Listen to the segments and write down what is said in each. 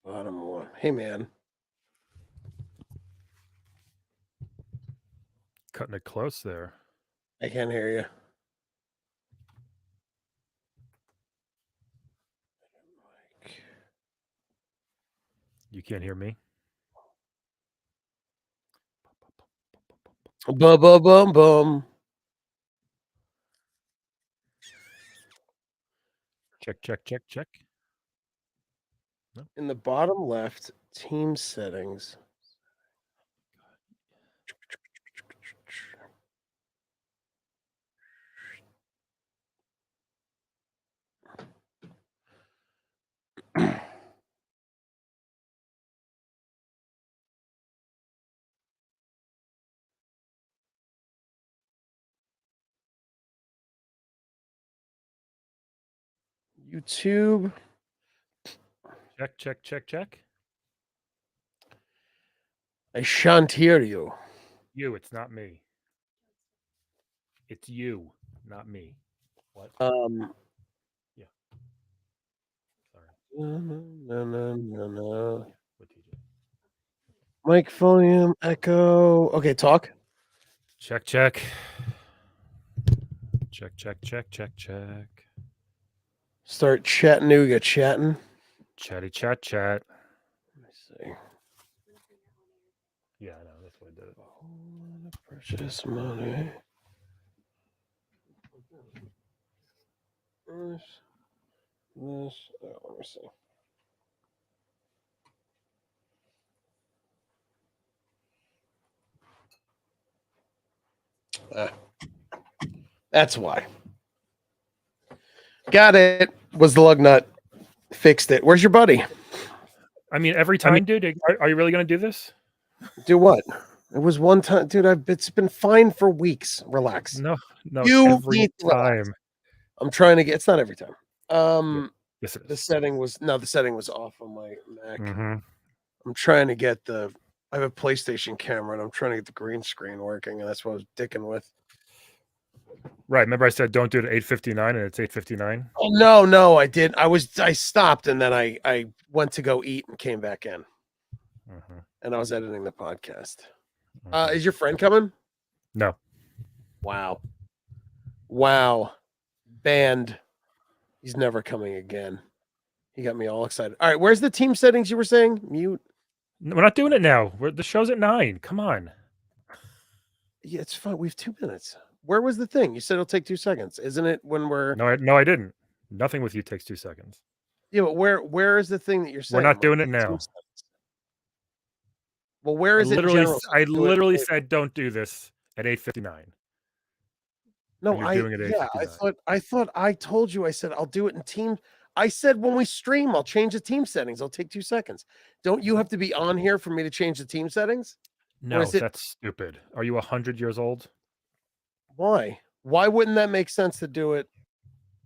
Bottom one. Hey, man. Cutting it close there. I can't hear you. You can't hear me? Bum, bum, bum, bum. Check, check, check, check. No. In the bottom left, team settings. YouTube. Check, check, check, check. I shan't hear you. You, it's not me. It's you, not me. What? Yeah. Sorry. No. What TJ? Mic volume, echo. Okay, talk. Check, check. Check, check, check, check, check. Start Chattanooga chatting. Chatty chat chat. Let me see. Yeah, I know. That's what I did. Purchase money. This. Oh, let me see. That's why. Got it. Was the lug nut. Fixed it. Where's your buddy? I mean, every time, dude. Are you really going to do this? Do what? It was one time, dude. It's been fine for weeks. Relax. No. You Every need to relax. time. I'm trying to get. It's not every time. Yes, it is. The setting was off on my Mac. Mm-hmm. I'm trying to get I have a PlayStation camera and I'm trying to get the green screen working, and that's what I was dicking with. Right. Remember I said don't do it at 8:59 and it's 8:59? Oh no, I did. I stopped and then I went to go eat and came back in. Mm-hmm. And I was editing the podcast. Mm-hmm. Is your friend coming? No. Wow. Banned. He's never coming again. He got me all excited. All right, where's the team settings you were saying? Mute. We're not doing it now. The show's at 9. Come on. Yeah, it's fine. We have 2 minutes. Where was the thing? You said it'll take 2 seconds. Isn't it when we're No, I didn't. Nothing with you takes 2 seconds. Yeah, but where is the thing that you're saying? We're not doing it now. Well, where is it? I literally said don't do this at 8:59. No, doing it at 8:59. I thought I told you. I said I'll do it in team. I said when we stream, I'll change the team settings. I'll take 2 seconds. Don't you have to be on here for me to change the team settings? No, that's stupid. Are you 100 years old? Why? Why wouldn't that make sense to do it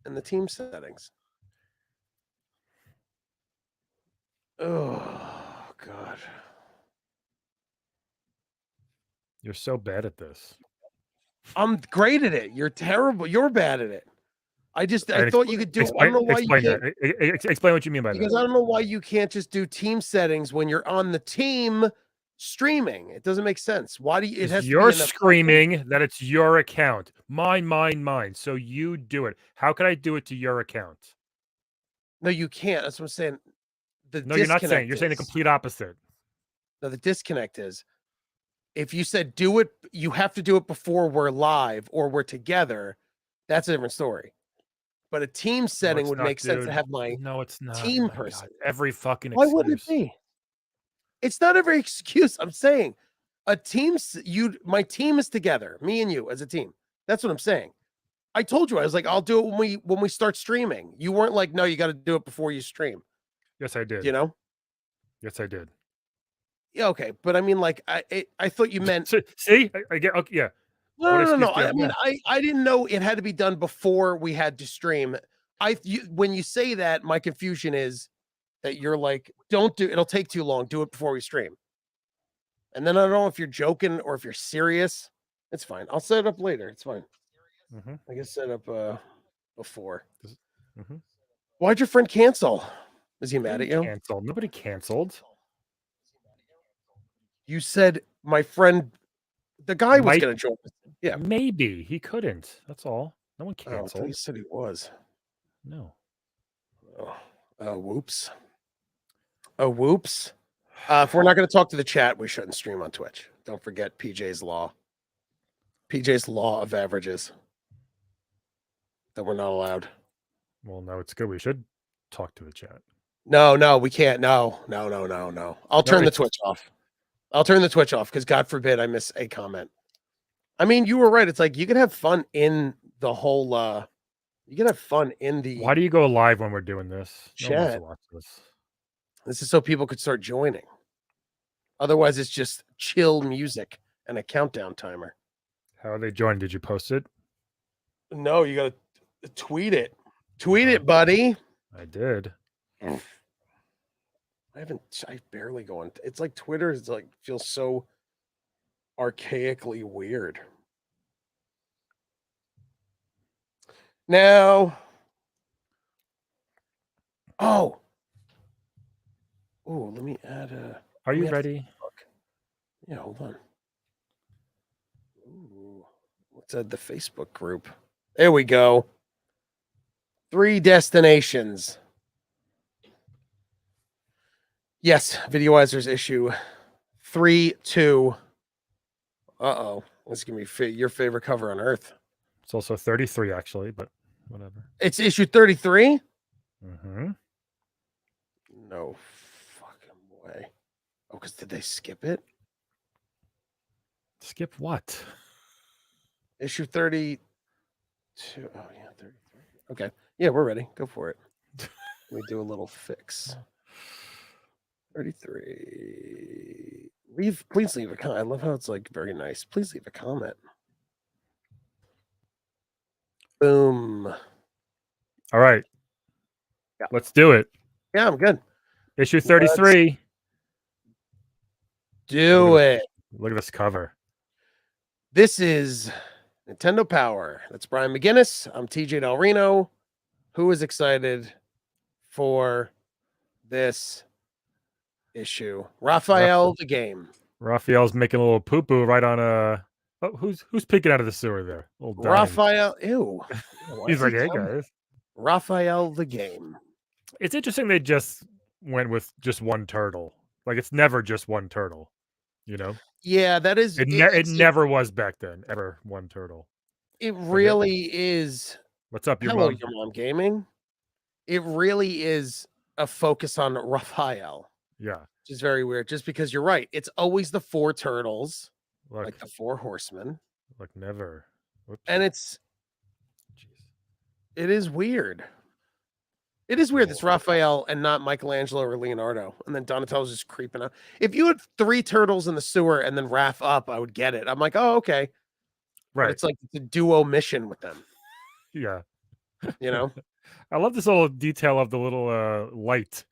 in the team settings? Oh God. You're so bad at this. I'm great at it. You're terrible. You're bad at it. I thought you could do it. I don't know why you can't. Explain what you mean by that. Because I don't know why you can't just do team settings when you're on the team streaming. It doesn't make sense. Why do you? It has You're to be screaming that it's your account. Mine. So you do it. How can I do it to your account? No, you can't. That's what I'm saying. No, you're not saying. You're saying the complete opposite. No, the disconnect is if you said do it, you have to do it before we're live or we're together. That's a different story. But a team setting would make sense to have my team person. God, every fucking Why excuse. wouldn't it be? It's not every excuse. I'm saying a team. My team is together. Me and you as a team. That's what I'm saying. I told you I was like, I'll do it when we start streaming. You weren't like, no, you got to do it before you stream. Yes, I did. You know? Yes, I did. Yeah, okay, but I mean, like, I thought you meant. See, I get. Okay, yeah. No. I mean, I didn't know it had to be done before we had to stream. When you say that, my confusion is that you're like, don't do. It'll take too long. Do it before we stream. And then I don't know if you're joking or if you're serious. It's fine. I'll set it up later. It's fine. Mm-hmm. I guess set up before. Mm-hmm. Why'd your friend cancel? Is he I mad at didn't you? cancel. Nobody canceled. You said my friend, the guy was Mike, gonna join us. Yeah. maybe he couldn't. That's all. No one Oh, I thought you canceled. said he was. No. Oh, whoops. Oh, whoops. If we're not going to talk to the chat, we shouldn't stream on Twitch. Don't forget PJ's law. PJ's law of averages. That we're not allowed. Well, no, it's good. We should talk to the chat. No, we can't. No. I'll turn the Twitch off. I'll turn the Twitch off because God forbid I miss a comment. I mean, you were right. It's like you can have fun in the whole you can have fun in the Why do you go live when we're doing this? No one wants to chat. watch this. This is so people could start joining. Otherwise, it's just chill music and a countdown timer. How are they joining? Did you post it? No, you gotta tweet it. Tweet it, buddy. I did. I barely go on. It's like Twitter is like feels so archaically weird. Now, oh, let me add a. Are you ready? Yeah, hold on. Ooh, let's add the Facebook group. There we go. 3 destinations. Yes, Videoizers issue 3-2. Uh-oh. This is going to be your favorite cover on earth. It's also 33, actually, but whatever. It's issue 33? Mm-hmm. No fucking way. Oh, because did they skip it? Skip what? Issue 32. Oh, yeah, 33. Okay. Yeah, we're ready. Go for it. Let me do a little fix. 33. Please leave a comment. I love how it's like very nice. Please leave a comment. Boom. All right. Yeah. Let's do it. Yeah, I'm good. Issue 33. Let's do it. Look at this cover. This is Nintendo Power. That's Brian McGinnis. I'm TJ Del Reno. Who is excited for this issue? Raphael the game. Raphael's making a little poo poo right on a. Oh, who's peeking out of the sewer there? Raphael. Ew. He's like, hey guys. Raphael the game. It's interesting they just went with just one turtle. Like it's never just one turtle. You know? Yeah, that is. It never was back then. Ever one turtle. It really is. What's up, your Hello, mom? your mom gaming. It really is a focus on Raphael. Yeah. Which is very weird, just because you're right. It's always the 4 turtles, Look, like the 4 horsemen. Look, never. Whoops. And it is weird. It is weird. It's Raphael and not Michelangelo or Leonardo. And then Donatello's just creeping out. If you had 3 turtles in the sewer and then Raph up, I would get it. I'm like, oh, okay. Right. But it's like the duo mission with them. Yeah. You know? I love this little detail of the little light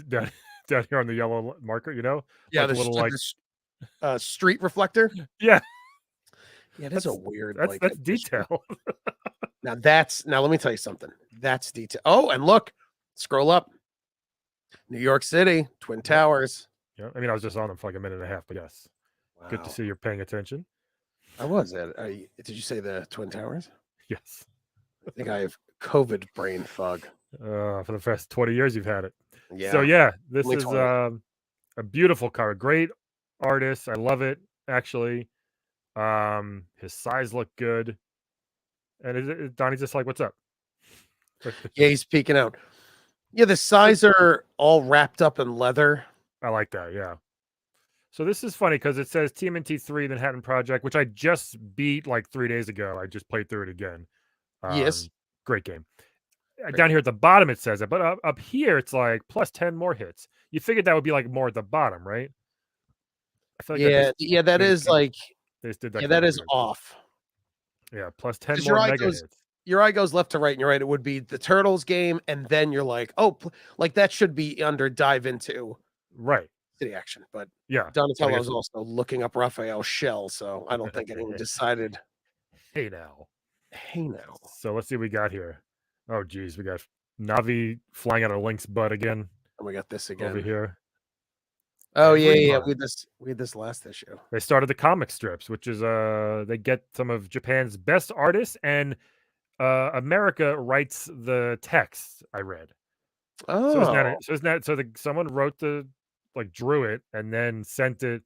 down here on the yellow marker, you know? Yeah, like there's little like this street reflector. Yeah. Yeah, that's a weird that's detail. Now let me tell you something. That's detail. Oh, and look, scroll up. New York City, Twin Towers. Yeah, I mean, I was just on them for like a minute and a half, but yes. Wow. Good to see you're paying attention. I was. Did you say the Twin Towers? Yes. I think I have COVID brain fog. For the past 20 years, you've had it. Yeah. So yeah, this is a beautiful cover. Great artist. I love it. Actually, his size looked good. And Donnie's just like, "What's up?" Yeah, he's peeking out. Yeah, the sides are all wrapped up in leather. I like that. Yeah. So this is funny because it says TMNT 3 Manhattan Project, which I just beat like 3 days ago. I just played through it again. Yes. Great game. Down here at the bottom it says it, but up here it's like plus 10 more hits. You figured that would be like more at the bottom, right? I feel like that is like they just did that. Yeah, that is off. Yeah, plus 10 more mega hits. Your eye goes left to right, and you're right. It would be the Turtles game, and then you're like, oh, like that should be under dive into right city action. But yeah, Donatello is also looking up Raphael's shell, so I don't think anyone decided. Hey now. So let's see what we got here. Oh geez, we got Navi flying out of Link's butt again And we got this over again. here. Oh yeah, Every yeah. month We had this last issue. they started the comic strips, which is they get some of Japan's best artists, and America writes the text. I read. So isn't that Oh. it? So isn't that so? Someone wrote drew it and then sent it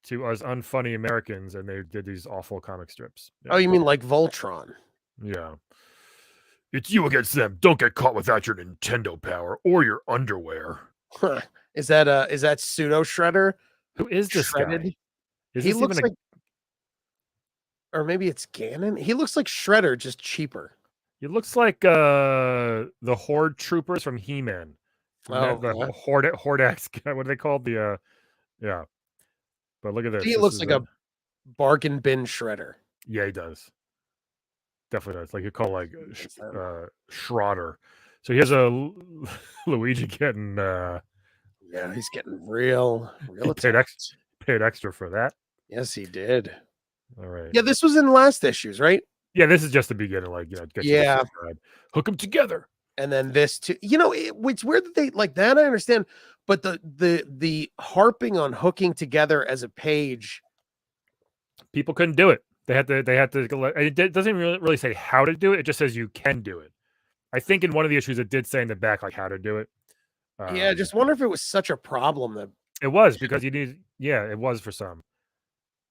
to us unfunny Americans, and they did these awful comic strips. Oh, Yeah, you mean like Voltron? yeah. It's you against them. Don't get caught without your Nintendo power or your underwear. Huh. Is that pseudo Shredder Who is this guy? shredded? Is He this even looks a? like, or maybe it's Ganon. He looks like Shredder, just cheaper. He looks like the Horde troopers from He-Man. Oh The yeah. Hordax guy. What are they called? The yeah. But look at this. He This looks is like a a bargain bin Shredder. yeah. He does. Definitely does. Like you call like Is that- Schroeder. So here's a Luigi getting Yeah, he's getting real he attacked. paid extra for that. Yes, he did. All right. Yeah, this was in the last issues, right? Yeah, this is just the beginning, like get you the Yeah, first ride. Hook them together. and then this too. It's weird that they like that. I understand, but the harping on hooking together as a page. People couldn't do it. They had to it doesn't really say how to do it. It just says you can do it. I think in one of the issues it did say in the back like how to do it. Yeah, I just wonder if it was such a problem that It was because you need it was for some.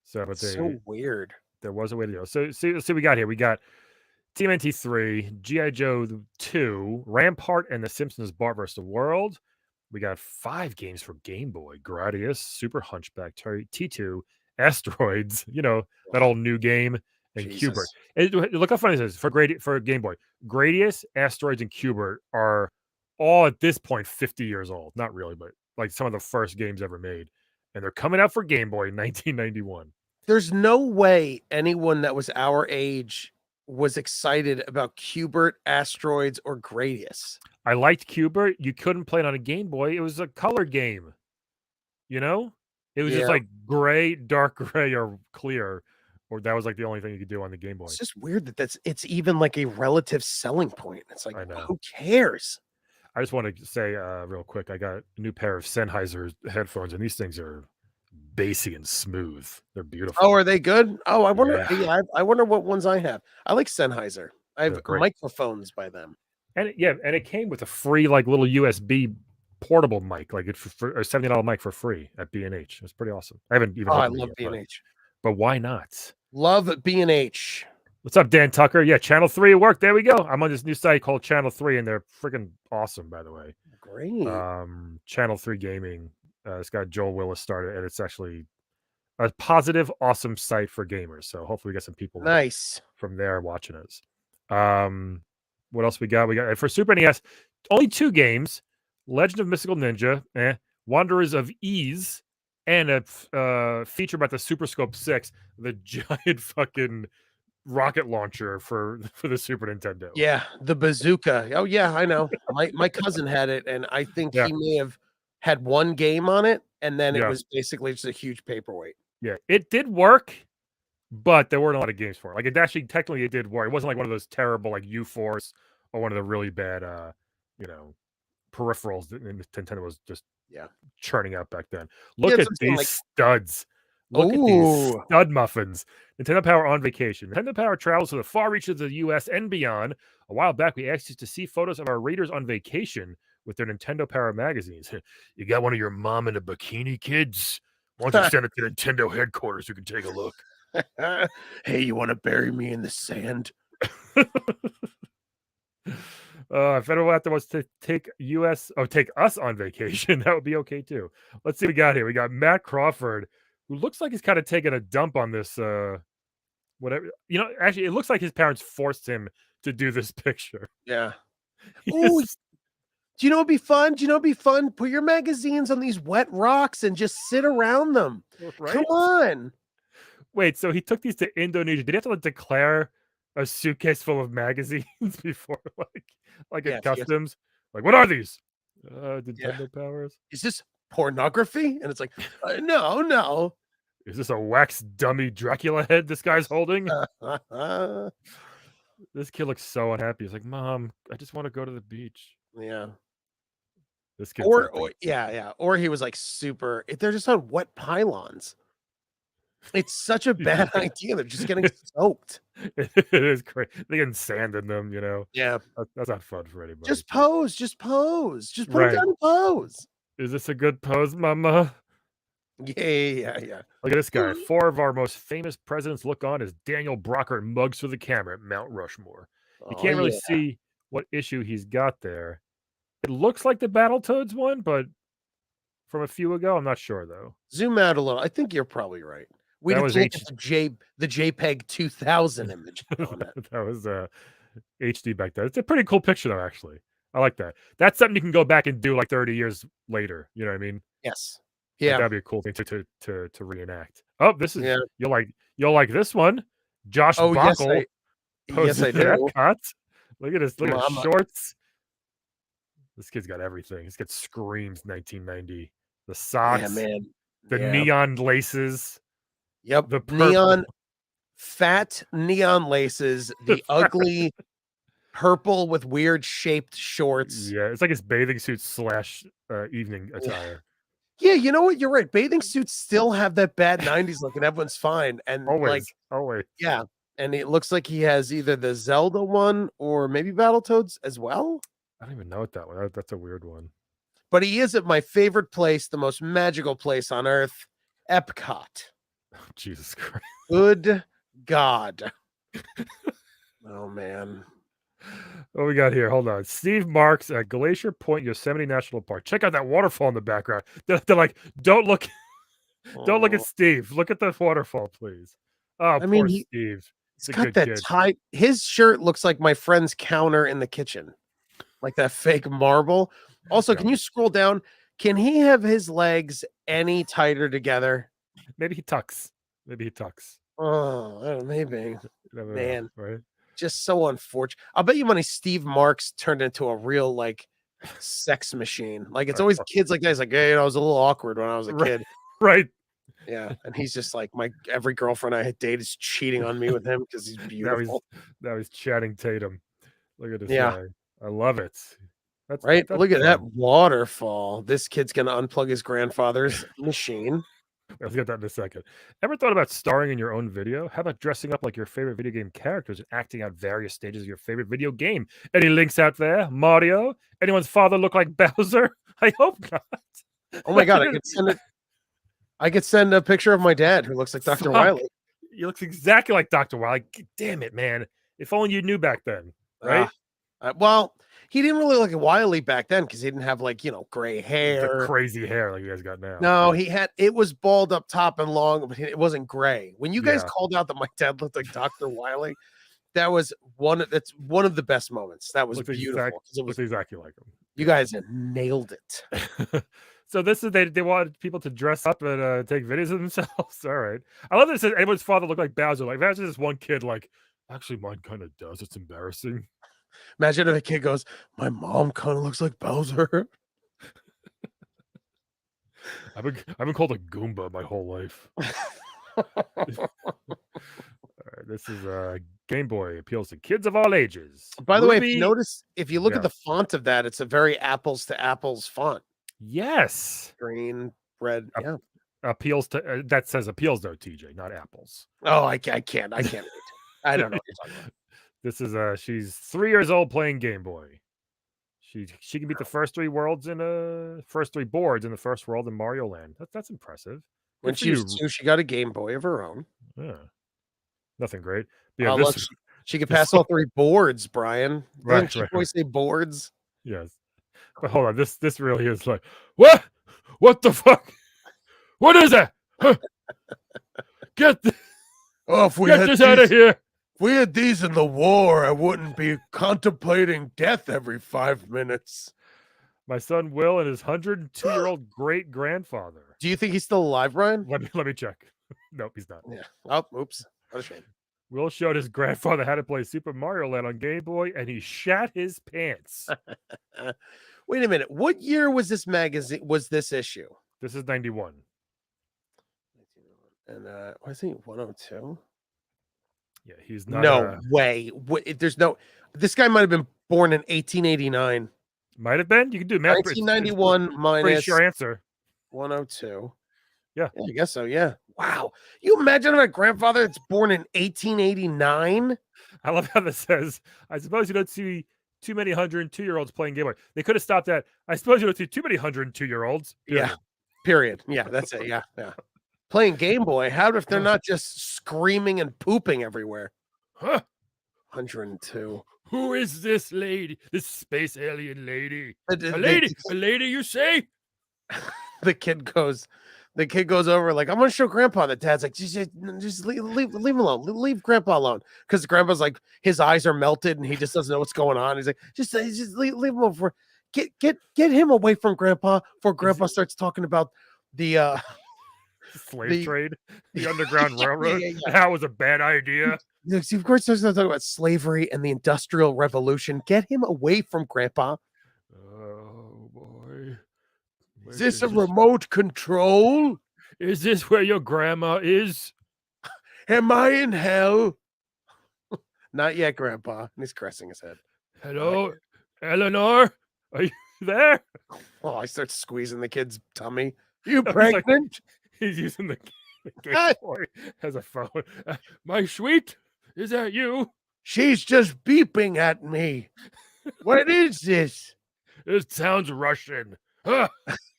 So but it's so weird. there was a way to do it. So see we got here. We got TMNT 3, G.I. Joe 2, Rampart and the Simpsons Bart vs. the World. We got 5 games for Game Boy, Gradius, Super Hunchback, T2, Asteroids, that old new game, and Cubert. Jesus. Look how funny this is for Game Boy. Gradius, Asteroids, and Cubert are all at this point 50 years old. Not really, but like some of the first games ever made. And they're coming out for Game Boy in 1991. There's no way anyone that was our age was excited about Cubert, Asteroids, or Gradius. I liked Cubert. You couldn't play it on a Game Boy. It was a color game. You know? It was just Yeah, like gray, dark gray, or clear, or that was like the only thing you could do on the Game Boy. it's just weird that it's even like a relative selling point. It's like, I know. who cares? I just want to say real quick, I got a new pair of Sennheiser headphones, and these things are bassy and smooth. They're beautiful. Oh, are they good? Oh, I wonder. Yeah. Yeah, I wonder what ones I have. I like Sennheiser. I have They're great. microphones by them. And it came with a free like little USB portable mic, like for a $70 mic for free at B&H. It's pretty awesome. I haven't even Oh, I opened it love yet, B&H. but why not? Love B&H. What's up, Dan Tucker? Yeah, Channel 3 worked. There we go. I'm on this new site called Channel 3, and they're freaking awesome, by the way. Great. Channel 3 Gaming. It's got Joel Willis started, and it's actually a positive, awesome site for gamers. So hopefully we get some people Nice. from there watching us. What else we got? We got for Super NES, only 2 games: Legend of Mystical Ninja, Wanderers of Ease, and a feature about the Super Scope 6, the giant fucking rocket launcher for the Super Nintendo. Yeah, the bazooka. Oh yeah, I know. My cousin had it, and I think Yeah. he may have had one game on it, and then it Yeah. was basically just a huge paperweight. Yeah, it did work, but there weren't a lot of games for it. Like it actually technically it did work. It wasn't like one of those terrible like U-Force or one of the really bad peripherals that Nintendo was just Yeah. churning out back then. Yeah, Look that's at what I'm saying, these like, studs. Look at these ooh, stud muffins. Nintendo Power on vacation. Nintendo Power travels to the far reaches of the US and beyond. A while back, we asked you to see photos of our readers on vacation with their Nintendo Power magazines. You got one of your mom in a bikini, kids? Why don't you send it to Nintendo headquarters? You can take a look. hey, you want to bury me in the sand? If anyone out there wants to take us on vacation, that would be okay too. Let's see what we got here. We got Matt Crawford, who looks like he's kind of taking a dump on this whatever. Actually, it looks like his parents forced him to do this picture. Yeah. He Ooh, is- do you know what'd be fun? Do you know what'd be fun? Put your magazines on these wet rocks and just sit around them. right? Come on. Wait, so he took these to Indonesia. Did he have to like, declare a suitcase full of magazines before like Yes, at yes. customs? Like, what are these? Yeah. Nintendo Powers? Is this pornography? And it's like, no. Is this a wax dummy Dracula head this guy's holding? This kid looks so unhappy. He's like, "Mom, I just want to go to the beach." Yeah. This kid's acting. Or he was like super they're just on wet pylons. It's such a bad idea. They're just getting soaked. It is crazy. They getting sand in them, you know. Yeah. That's not fun for anybody. Just pose, just pose. Just put 'em Right. down and pose. Is this a good pose, mama? Yeah. Look at this guy. 4 of our most famous presidents look on as Daniel Brockert mugs for the camera at Mount Rushmore. You Oh, can't really yeah. see what issue he's got there. It looks like the Battletoads one, but from a few ago, I'm not sure though. Zoom out a little. I think you're probably right. We'd That have was to look H at the JPEG 2000 image on that. that was HD back then. It's a pretty cool picture though, actually. I like that. That's something you can go back and do like 30 years later. You know what I mean? Yes. Like Yeah. that'd be a cool thing to reenact. Oh, this is Yeah. you'll like this one. Josh Oh, Bockel yes, posing I at do. Epcot. Look at his Mama. shorts. This kid's got everything. This kid screams 1990. The Yeah, socks, man. the Yeah. neon laces, Yep. the purple. Neon fat neon laces, the ugly purple with weird shaped shorts. Yeah, it's like his bathing suit slash evening Yeah. attire. Yeah, you know what? You're right. Bathing suits still have that bad 90s look and everyone's fine. And like, Always, always. yeah. And it looks like he has either the Zelda one or maybe Battletoads as well. I don't even know what that one. That's a weird one. But he is at my favorite place, the most magical place on earth, Epcot. Jesus Christ. Good God. Oh, man. What we got here? Hold on. Steve Marks at Glacier Point, Yosemite National Park. Check out that waterfall in the background. They're like, don't look at Oh. Steve. Look at the waterfall, please. Oh, I poor mean, Steve. he's He's a got good that kid. tie. His shirt looks like my friend's counter in the kitchen, like that fake marble. Also, Yeah. can you scroll down? Can he have his legs any tighter together? Maybe he tucks. Maybe he tucks. Oh, maybe. You never know, Man, right? just so unfortunate. I'll bet you money Steve Marks turned into a real like sex machine. Like it's always kids like that. He's like, hey, I was a little awkward when I was a Right. kid. Right. Yeah, and he's just like every girlfriend I had dated is cheating on me with him because he's beautiful. Now he's chatting Tatum. Look at this Yeah, guy. I love it. That's right. that's Look at that fun. waterfall. This kid's gonna unplug his grandfather's machine. Let's get that in a second. Ever thought about starring in your own video? How about dressing up like your favorite video game characters and acting out various stages of your favorite video game? Any links out there? Mario? Anyone's father look like Bowser? I hope not. Oh my god, I could send a picture of my dad who looks like Dr. Fuck. Wiley. He looks exactly like Dr. Wiley. Damn it, man. If only you knew back then, right? Well, he didn't really look like Wiley back then because he didn't have like gray The hair. crazy hair like you guys got now. No, it was bald up top and long, but it wasn't gray. When you guys Yeah. called out that my dad looked like Dr. Wiley, that's one of the best moments. That was beautiful. It was exactly like him. you guys nailed it. So this is they wanted people to dress up and take videos of themselves. All right. I love that it says anyone's father looked like Bowser. Like imagine this one kid like, actually mine kind of does. It's embarrassing. Imagine if a kid goes, "My mom kind of looks like Bowser." I've been called a Goomba my whole life. All right, this is Game Boy appeals to kids of all ages. By the way, if Ruby, you look at yeah. the font of that, it's a very apples to apples font. Yes. Green, red. Yeah. Appeals to that says appeals though, TJ, not apples. Oh, I can't read. I don't know what you're talking about. This is she's 3 years old playing Game Boy. She can beat the first 3 boards in the first world in Mario Land. That's impressive. When she was 2, she got a Game Boy of her own. Yeah. Nothing great. But yeah, Look, she could pass all 3 boards, Brian. Right, Didn't you always say boards? Yes. But hold on, this really is like, what? What the fuck? What is that? Huh? Get this out of here. If we had these in the war, I wouldn't be contemplating death every 5 minutes. My son Will and his 102-year-old great grandfather. Do you think he's still alive, Brian? Let me check. Nope, he's not. Yeah. Oh, oops. What a shame. Will showed his grandfather how to play Super Mario Land on Game Boy, and he shat his pants. Wait a minute. What year was this magazine? Was this issue? This is 91. And was he 102? Yeah, he's not No way. There's no. This guy might have been born in 1889. Might have been. You can do math. It's 1991 pretty minus sure answer. 102. Yeah. Yeah, I guess so. Yeah. Wow. You imagine having a grandfather that's born in 1889? I love how this says, I suppose you don't see too many 102-year-olds playing Game Boy. They could have stopped that. I suppose you don't see too many 102-year-olds. Yeah. Period. Period. Yeah, that's it. Yeah. Yeah. Playing Game Boy. How if they're not just screaming and pooping everywhere? Huh? 102. Who is this lady? This space alien lady? The, A the, lady? A lady, you say? the kid goes over like, I'm gonna show grandpa. The dad's like, just leave him alone. Leave grandpa alone. Because grandpa's like, his eyes are melted and he just doesn't know what's going on. He's like, just leave him alone for get him away from grandpa before grandpa starts talking about the slave trade, the Underground Railroad. That was a bad idea. Of course, starts talking about slavery and the Industrial Revolution. Get him away from grandpa. Oh boy. Is this a remote control? Is this where your grandma is? Am I in hell? Not yet, grandpa. And he's caressing his head. Hello, Eleanor? Are you there? Oh, I start squeezing the kid's tummy. You pregnant? He's using the Game Boy as a phone. My sweet, is that you? She's just beeping at me. What is this? It sounds Russian.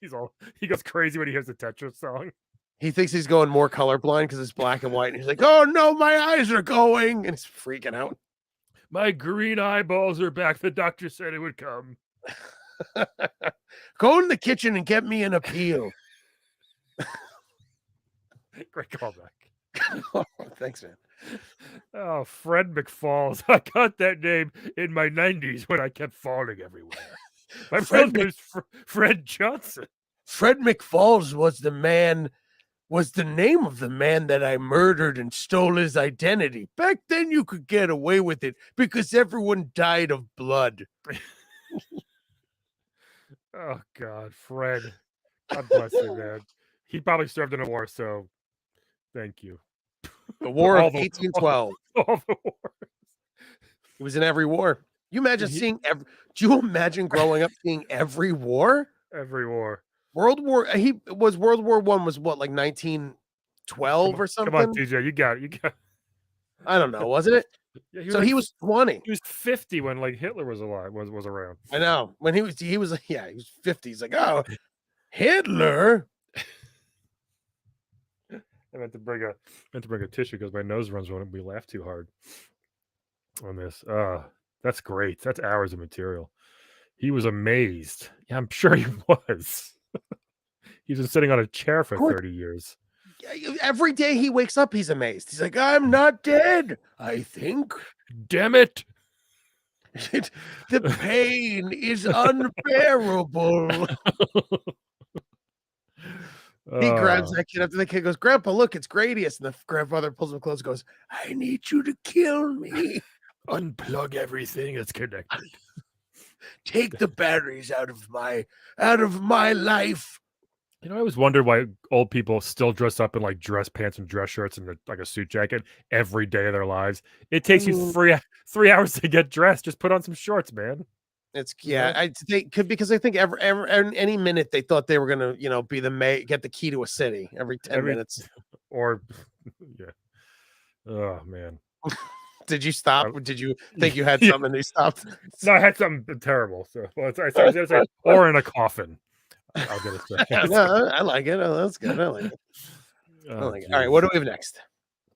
He goes crazy when he hears the Tetris song. He thinks he's going more colorblind because it's black and white. And he's like, oh no, my eyes are going. And he's freaking out. My green eyeballs are back. The doctor said it would come. Go in the kitchen and get me an appeal. Great callback. Oh, thanks, man. Oh, Fred McFalls. I got that name in my 90s when I kept falling everywhere. My friend was Fred Johnson. Fred McFalls was the name of the man that I murdered and stole his identity. Back then you could get away with it because everyone died of blood. Oh God, Fred. God bless you, man. He probably served in a war, so thank you. The War of 1812. All the wars. He was in every war. You imagine seeing do you imagine growing up seeing every war? Every war. World War One was what, like 1912 or something? Come on, DJ, you got it. I don't know, wasn't it? Yeah, he was 20. He was 50 when like Hitler was alive, was around. I know. When he was 50. He's like, oh, Hitler. I meant to bring a tissue because my nose runs when we laugh too hard on this. That's great. That's hours of material. He was amazed. Yeah, I'm sure he was. He's been sitting on a chair for 30 years. Every day he wakes up, he's amazed. He's like, I'm not dead, I think. Damn it. The pain is unbearable. He grabs that kid up, and the kid goes, Grandpa, look, it's Gradius. And the grandfather pulls him close and goes, I need you to kill me. Unplug everything that's connected. Take the batteries out of my life. You know, I always wondered why old people still dress up in like dress pants and dress shirts and like a suit jacket every day of their lives. It takes you 3 hours to get dressed. Just put on some shorts, man. Because I think every any minute they thought they were gonna, be get the key to a city every 10 minutes. Or yeah. Oh man. Did you stop? Did you think you had something and you stopped? No, I had something terrible. So I was gonna say, or in a coffin. I'll get it. No, I like it. Oh, that's good. I like it. All right, what do we have next?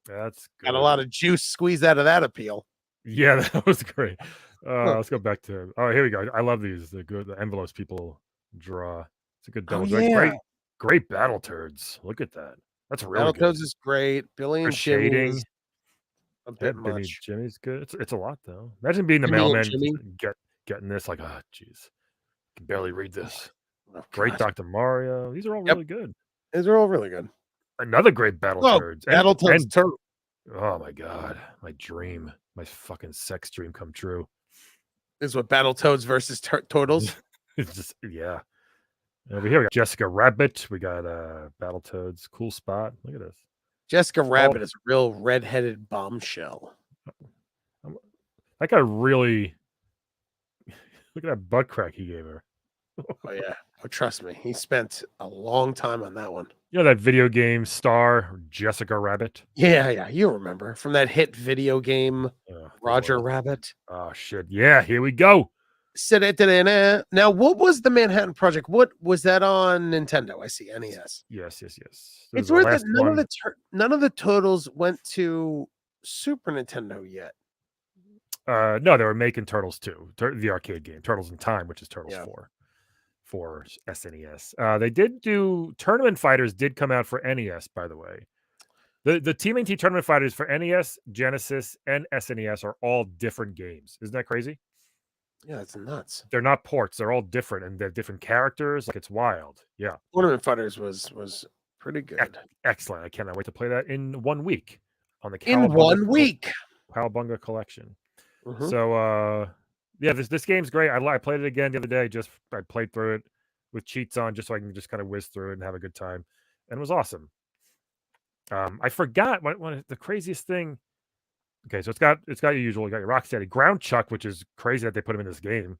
That's good. Got a lot of juice squeezed out of that appeal. Yeah, that was great. Let's go back to. Oh, here we go. I love these. The envelopes people draw. It's a good double. Great battle turds. Look at that. That's really battle good. turds is great. Billy and Jimmy is a bit much. Jimmy's good. It's a lot though. Imagine being the mailman, getting this. Like, oh, jeez, can barely read this. Oh, great Dr. Mario. These are all really good. These are all really good. Another great battle turds. Battle turds turd. Oh my god, my dream, my fucking sex dream come true. This is what Battletoads versus Turtles. It's just over here we got Jessica Rabbit. We got Battletoads. Cool spot. Look at this. Jessica Rabbit is a real red-headed bombshell. That guy really look at that butt crack he gave her. Oh yeah. Oh, trust me, he spent a long time on that one. You know that video game star Jessica Rabbit? Yeah, yeah, you remember from that hit video game, The Roger one. Rabbit. Oh shit! Yeah, here we go. Now, what was the Manhattan Project? What was that on Nintendo? I see NES. Yes. This is It's the weird that last one. none of the totals went to Super Nintendo yet. No, they were making Turtles 2, the arcade game, Turtles in Time, which is Turtles Yeah. 4 for SNES. They did do Tournament Fighters did come out for NES, by the way. The TMNT Tournament Fighters for NES, Genesis, and SNES are all different games. Isn't that crazy? Yeah, that's nuts. They're not ports. They're all different, and they're different characters. Like it's wild. Yeah, Tournament Fighters was pretty good. excellent. I cannot wait to play that in 1 week on the In 1 week. Cowabunga collection. Mhm. So yeah, this game's great. I played it again the other day. I played through it with cheats on just so I can just kind of whiz through it and have a good time. And it was awesome. I forgot what the craziest thing. Okay, so it's got your usual, you got your Rocksteady Ground Chuck, which is crazy that they put him in this game.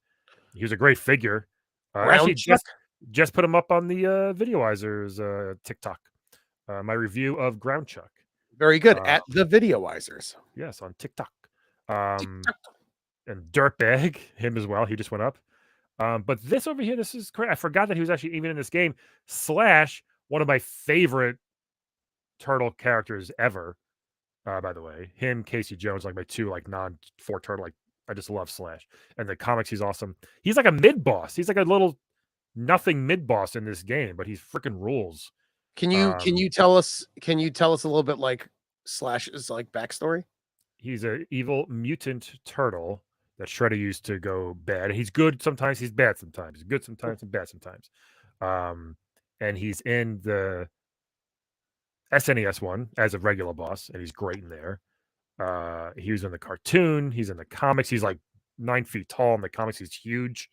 He was a great figure. Ground Actually, Chuck? just put him up on the Videoizers TikTok. My review of Ground Chuck. Very good. Uh, At the Videoizers. yes, on TikTok. And Dirtbag, him as well. He just went up. But this over here, this is great. I forgot that he was actually even in this game. Slash, one of my favorite turtle characters ever. By the way, him, Casey Jones, like my two like non-4 turtle. Like I just love Slash. And the comics, he's awesome. He's like a mid boss. He's like a little nothing mid boss in this game, but he's freaking rules. Can you tell us a little bit like Slash's like backstory? He's an evil mutant turtle that Shredder used to go bad. He's good sometimes, he's bad sometimes. He's good sometimes and bad sometimes. And he's in the SNES one as a regular boss, and he's great in there. He was in the cartoon, he's in the comics, he's like 9 feet tall in the comics, he's huge.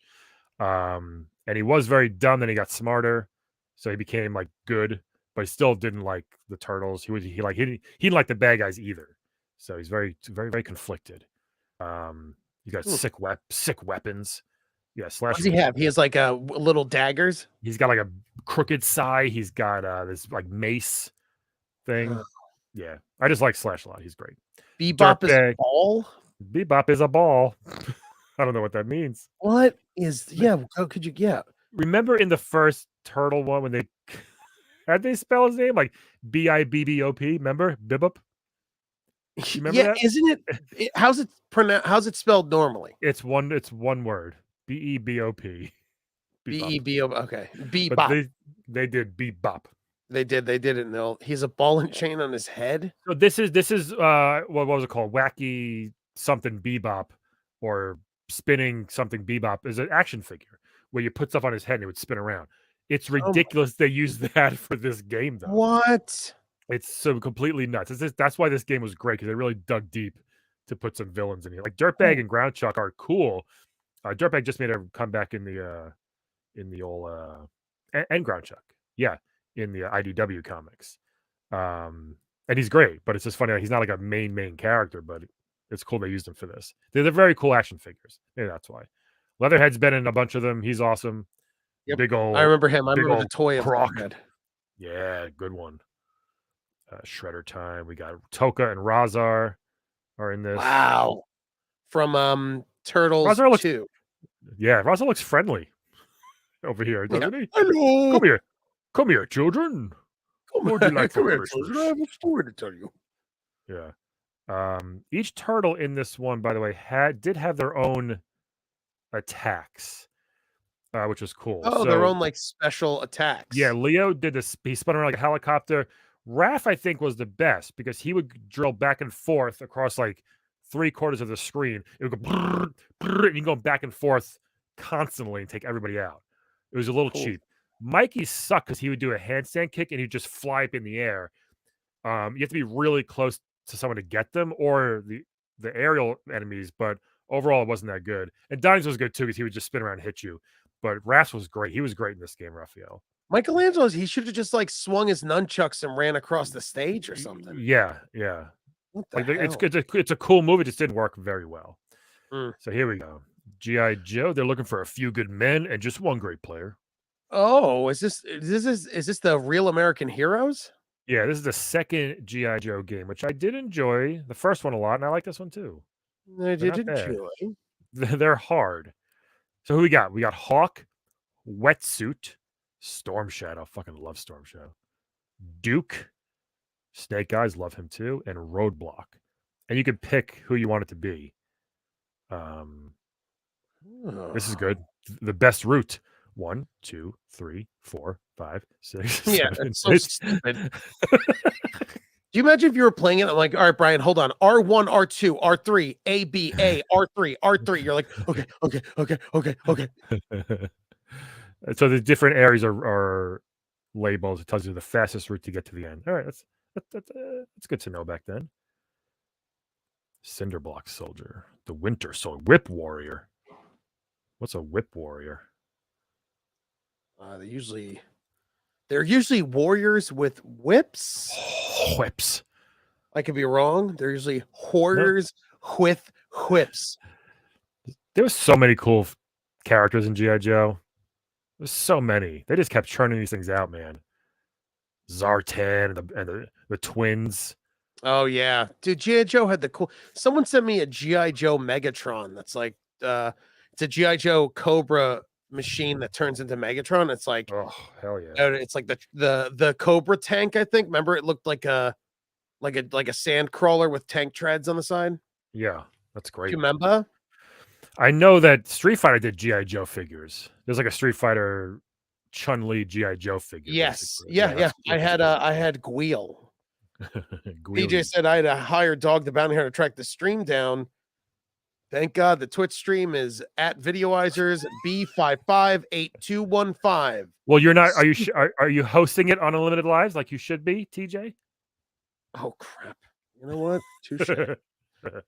And he was very dumb, then he got smarter, so he became like good, but he still didn't like the turtles. He didn't like the bad guys either. So he's very, very, very conflicted. He's got sick weapons. Yeah, What Slash. does he have? He has like little daggers. He's got like a crooked sai. He's got this like mace thing. Yeah, I just like Slash a lot. He's great. Bebop is a ball. Bebop is a ball. I don't know what that means. What is? Yeah, how could you? Yeah. Remember in the first turtle one when they how'd they spell his name like Bibbop? Remember Bebop? Remember Yeah, that? isn't it? How's it pronounced? How's it spelled normally? It's one word. Bebop. Bebo. Okay, But Bebop. they did Bebop. They did it. No, he's a ball and chain on his head. So this is what was it called? Wacky something Bebop or spinning something Bebop is an action figure where you put stuff on his head and it would spin around. It's ridiculous they use that for this game though. What? It's so completely nuts. That's why this game was great because they really dug deep to put some villains in here. Like Dirtbag and Ground Chuck are cool. Dirtbag just made a comeback in the old and Ground Chuck. Yeah, in the IDW comics. And he's great, but it's just funny. Like, he's not like a main character, but it's cool they used him for this. They're very cool action figures. Maybe that's why. Leatherhead's been in a bunch of them. He's awesome. Yep. Big old. I remember him. I remember the toy Croc. of Leatherhead. Yeah, good one. Shredder time. We got Toka and Razar are in this. Wow. From Turtles Razar 2. Yeah, Razar looks friendly over here, doesn't he? Hello. Come here, children. Come here, children. I have a story to tell you. Yeah. Each turtle in this one, by the way, did have their own attacks, which was cool. Oh, their own like special attacks. Yeah, Leo did this. He spun around like a helicopter. Raph, I think, was the best because he would drill back and forth across like 3/4 of the screen. It would go brrr, brrr, and you go back and forth constantly and take everybody out. It was a little cheap. Mikey sucked because he would do a handstand kick and he'd just fly up in the air. You have to be really close to someone to get them or the aerial enemies, but overall it wasn't that good. And Donnie's was good too because he would just spin around and hit you. But Raph was great. He was great in this game, Raphael. Michelangelo's, he should have just like swung his nunchucks and ran across the stage or something. Yeah. What the Like hell? it's a cool movie. It just didn't work very well. Mm. So here we go. G.I. Joe, they're looking for a few good men and just one great player. Oh, is this the Real American Heroes? Yeah, this is the second G.I. Joe game, which I did enjoy the first one a lot, and I like this one too. I They're did not bad. enjoy. They're hard. So who we got? We got Hawk, Wetsuit, Storm Shadow. Fucking love Storm Shadow. Duke, Snake Eyes, love him too, and Roadblock. And you can pick who you want it to be. This is Oh. good. The best route. 1, 2, 3, 4, 5, 6, Yeah, 7, it's so 8. stupid. Do you imagine if you were playing it? I'm like, all right, Brian, hold on. R1, R2, R3, A, B, A, R3, R3. You're like, okay, okay, okay, okay, okay. And so the different areas are labels. It tells you the fastest route to get to the end. All right, that's good to know back then. Cinderblock Soldier, the Winter Soldier, Whip Warrior. What's a Whip Warrior? They're usually warriors with whips. Whips. I could be wrong. They're usually No, warriors with whips. there was so many cool characters in GI Joe. There's so many. They just kept churning these things out, man. Zartan and the twins. Oh yeah, dude. GI Joe had the cool. Someone sent me a GI Joe Megatron. That's like, it's a GI Joe Cobra machine that turns into Megatron. It's like, Oh hell yeah, it's like the Cobra tank. I think. Remember, it looked like a sand crawler with tank treads on the side. Do yeah. That's you great. remember? I know that Street Fighter did GI Joe figures. There's like a Street Fighter Chun Li GI Joe figure, Yes. basically. Yeah. Yeah, Yeah. that was I had Guile. cool. DJ Guile. said I had to hire Dog the Bounty Hunter to track the stream down. Thank God the Twitch stream is at Videoizers B558215. Well, you're not. Are you hosting it on Unlimited Lives like you should be, TJ? Oh crap! You know what? Touche. I uh,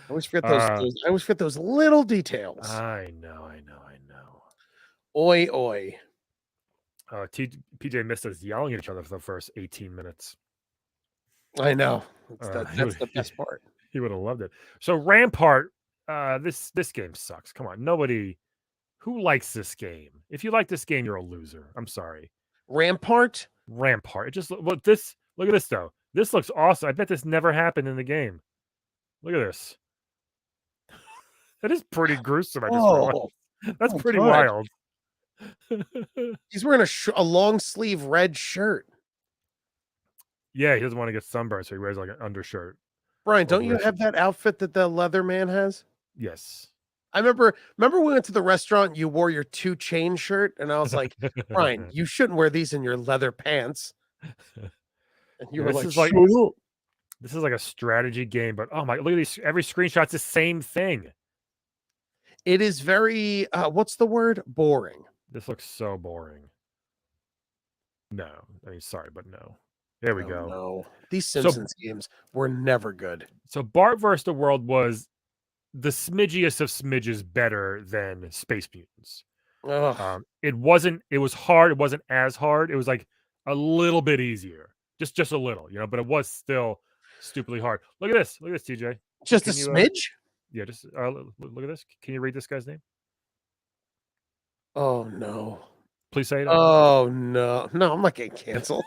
always forget I always forget those little details. I know, I know, I know. Oi oi. PJ missed us yelling at each other for the first 18 minutes. I know. He That's the best part. he would have loved it. So Rampart, this game sucks. Come on, nobody who likes this game. If you like this game, you're a loser. I'm sorry. Rampart. Rampart. It just look this. Look at this though. This looks awesome. I bet this never happened in the game. Look at this. That is pretty gruesome. I just realized. Oh, That's oh pretty God. wild. He's wearing a long sleeve red shirt. Yeah, he doesn't want to get sunburned, so he wears like an undershirt Brian, don't over you his. have that outfit that the leather man has? Yes. I remember we went to the restaurant, you wore your 2 Chain shirt, and I was like, Brian, you shouldn't wear these in your leather pants. And you Yeah, were this like, is like shut up. this is like a strategy game, but oh my, look at these. Every screenshot's the same thing. It is very what's the word? Boring. This looks so boring. No, I mean, sorry, but no. There we Oh go. no. These So, Simpsons games were never good. so Bart vs. the World was the smidgiest of smidges better than Space Mutants. Ugh. It wasn't. It was hard. It wasn't as hard. It was like a little bit easier, just a little, but it was still stupidly hard. Look at this. Look at this, TJ. Just a Can you? smidge? Yeah, just look at this. Can you read this guy's name? Oh no. Please say it out loud. Oh no. No, I'm not getting canceled.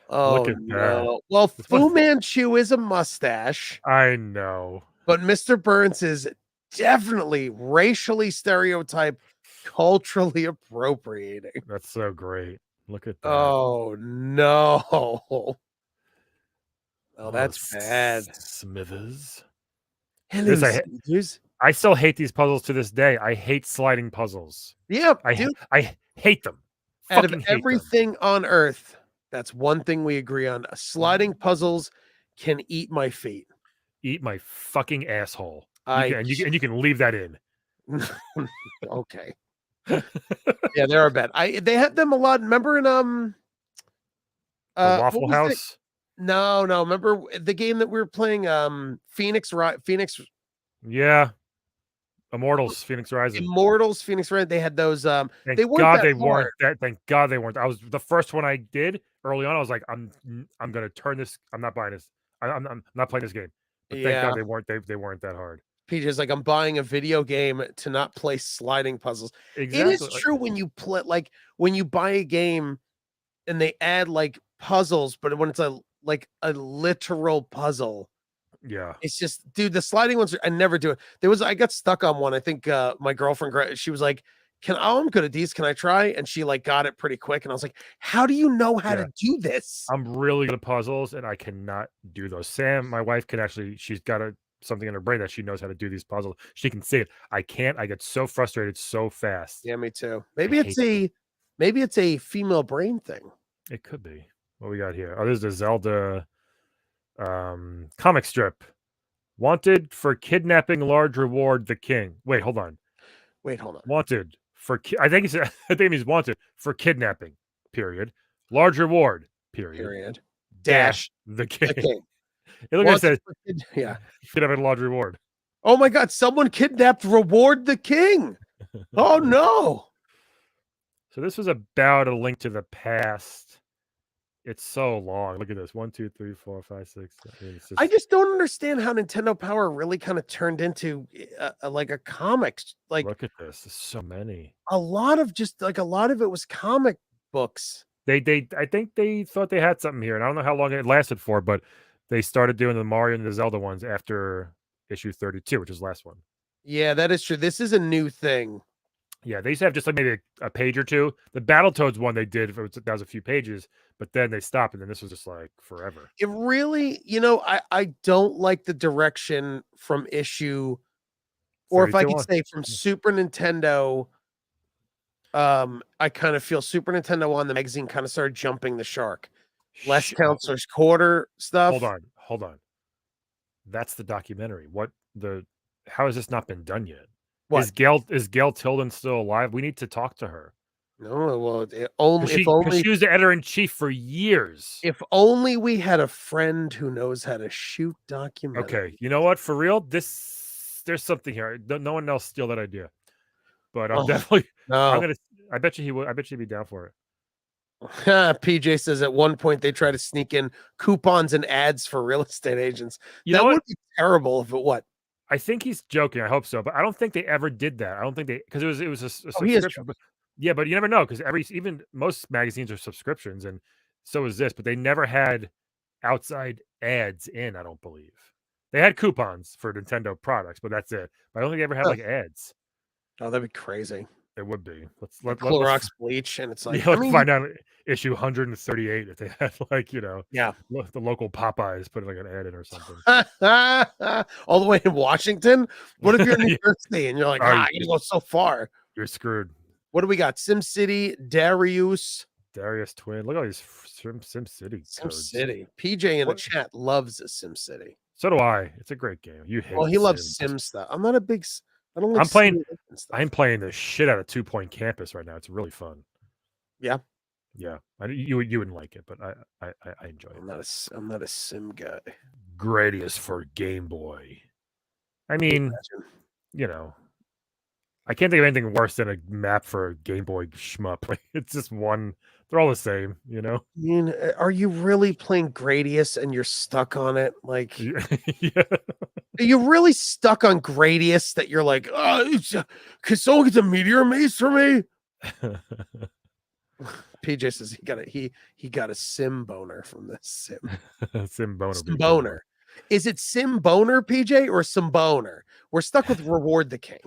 Look Oh at that. no. Well, It's what Fu Manchu is a mustache, I know. but Mr. Burns is definitely racially stereotyped, culturally appropriating. That's so great. Look at that. Oh no. Oh, Oh, that's bad. Smithers. Hello, This Smithers. I still hate these puzzles to this day. I hate sliding puzzles. Yeah, dude. I hate them. Out of Fucking hate them. everything on earth, that's one thing we agree on. Sliding puzzles can eat my feet. Eat my fucking asshole. I And you can leave that in. okay. Yeah, they are bad. They had them a lot. Remember in The what Waffle was it? House. No. Remember the game that we were playing? Phoenix. Yeah. Immortals, Phoenix Rising. Immortals, Phoenix Red. They had those. Thank They weren't God that they hard. weren't that. Thank God they weren't. I was the first one I did early on. I was like, I'm gonna turn this. I'm not buying this. I'm not playing this game. But thank Yeah, God they weren't. They weren't that hard. PJ's like, I'm buying a video game to not play sliding puzzles. It is Exactly. true when you play, like when you buy a game and they add like puzzles, but when it's a literal puzzle, Yeah. it's just, dude, the sliding ones, I never do it. I got stuck on one. I think my girlfriend, she was like, I'm good at these. Can I try? And she like got it pretty quick. And I was like, how do you know how Yeah. to do this? I'm really good at puzzles, and I cannot do those. Sam, my wife, can actually. She's got something in her brain that she knows how to do these puzzles. She can see it. I can't. I get so frustrated so fast. Yeah, me too. I hate. Maybe it's a female brain thing. It could be. What we got here? Oh, this is the Zelda comic strip. Wanted for kidnapping, large reward, the king. Wait, hold on. Wanted for I think he's I think he's wanted for kidnapping. Period. Large reward. Period. Dash the king. It looks like it says, yeah. Kidnapping a large reward. Oh my God! Someone kidnapped reward the king. Oh no! So this was about A Link to the Past. It's so long. Look at this. 1, 2, 3, 4, 5, 6. I just don't understand how Nintendo Power really kind of turned into like a comics. Like, look at this. There's so many. a lot of it was comic books. I think they thought they had something here, and I don't know how long it lasted for, but they started doing the Mario and the Zelda ones after issue 32, which is the last one. Yeah, that is true. This is a new thing. Yeah, they used to have just like maybe a page or two. The Battletoads one they did, that was a few pages, but then they stopped, and then this was just like forever. It really, I don't like the direction from issue, or if I could say from Super Nintendo. I kind of feel Super Nintendo on the magazine kind of started jumping the shark. Less Counselor's Quarter stuff. Hold on. That's the documentary. How has this not been done yet? What? Is Gail Tilden still alive? We need to talk to her. No, well, she was the editor-in-chief for years. If only we had a friend who knows how to shoot documentaries. Okay, you know what? For real, there's something here. No one else steal that idea. But I'm definitely. No. I bet you he would. I bet you'd be down for it. PJ says at one point they try to sneak in coupons and ads for real estate agents. That would be terrible if it what? I think he's joking. I hope so, but I don't think they ever did that. I don't think because it was a subscription. Yeah, but you never know because even most magazines are subscriptions, and so is this. But they never had outside ads in. I don't believe they had coupons for Nintendo products, but that's it. But I don't think they ever had like ads. Oh, that'd be crazy. It would be. Let's Clorox bleach, and it's like, let's find out issue 138 if they had the local Popeyes put like an ad in or something. All the way in Washington. What if you're in New Jersey and you're like, you go so far? You're screwed. What do we got? SimCity, Darius Twin. Look at all these SimCity. SimCity. PJ in the chat loves SimCity. So do I. It's a great game. You hate. Well, he loves Sim stuff. I'm not a big. I'm playing the shit out of 2 Point Campus right now. It's really fun. Yeah. Yeah. You wouldn't like it, but I enjoy it. I'm not a sim guy. Gradius for Game Boy. I mean, I can't think of anything worse than a map for a Game Boy shmup. Like, it's just one. They're all the same, I mean, are you really playing Gradius and you're stuck on it? Like, yeah. Are you really stuck on Gradius that you're like, can someone get a meteor maze for me? PJ says he got a sim boner from this sim. Sim boner. Sim boner. Is it sim boner, PJ, or sim boner? We're stuck with Reward the King.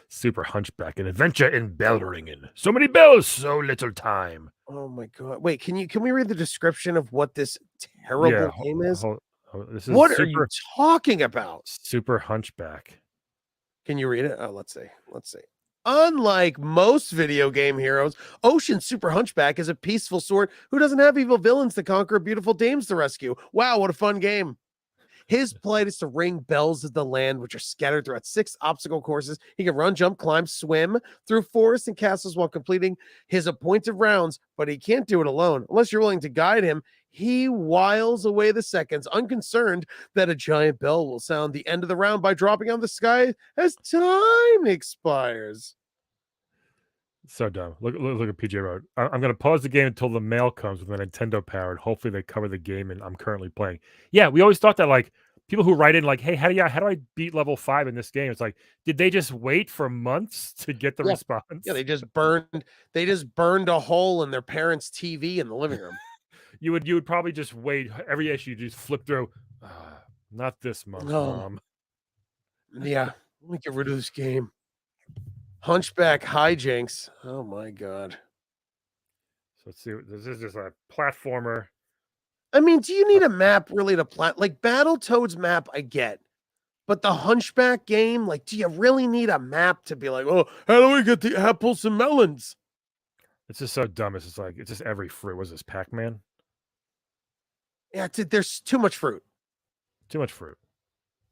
Super Hunchback, an adventure in Bellringen. So many bells, so little time. Oh my God! Wait, can we read the description of what this terrible game is? This is what are you talking about? Super Hunchback. Can you read it? Oh, let's see. Unlike most video game heroes, Ocean Super Hunchback is a peaceful sort who doesn't have evil villains to conquer, beautiful dames to rescue. Wow, what a fun game. His plight is to ring bells of the land, which are scattered throughout 6 obstacle courses. He can run, jump, climb, swim through forests and castles while completing his appointed rounds, but he can't do it alone. Unless you're willing to guide him, he whiles away the seconds, unconcerned that a giant bell will sound the end of the round by dropping on the sky as time expires. So dumb. Look at PJ wrote. I'm going to pause the game until the mail comes with a Nintendo Powered. Hopefully they cover the game and I'm currently playing. Yeah, we always thought that like people who write in like, "Hey, how do I beat level 5 in this game?" It's like, did they just wait for months to get the Yeah. response? Yeah, they just burned a hole in their parents' TV in the living room. You would probably just wait every issue, you just flip through. Not this month, Oh, mom. yeah. Let me get rid of this game. Hunchback hijinks. Oh my god. So let's see. This is just a platformer. I mean, do you need a map really to plat like Battletoads map? I get, but the Hunchback game, like, do you really need a map to be like, oh, how do we get the apples and melons? It's just so dumb. It's just like it's just every fruit. Was this Pac-Man? Yeah, there's too much fruit, Too much fruit.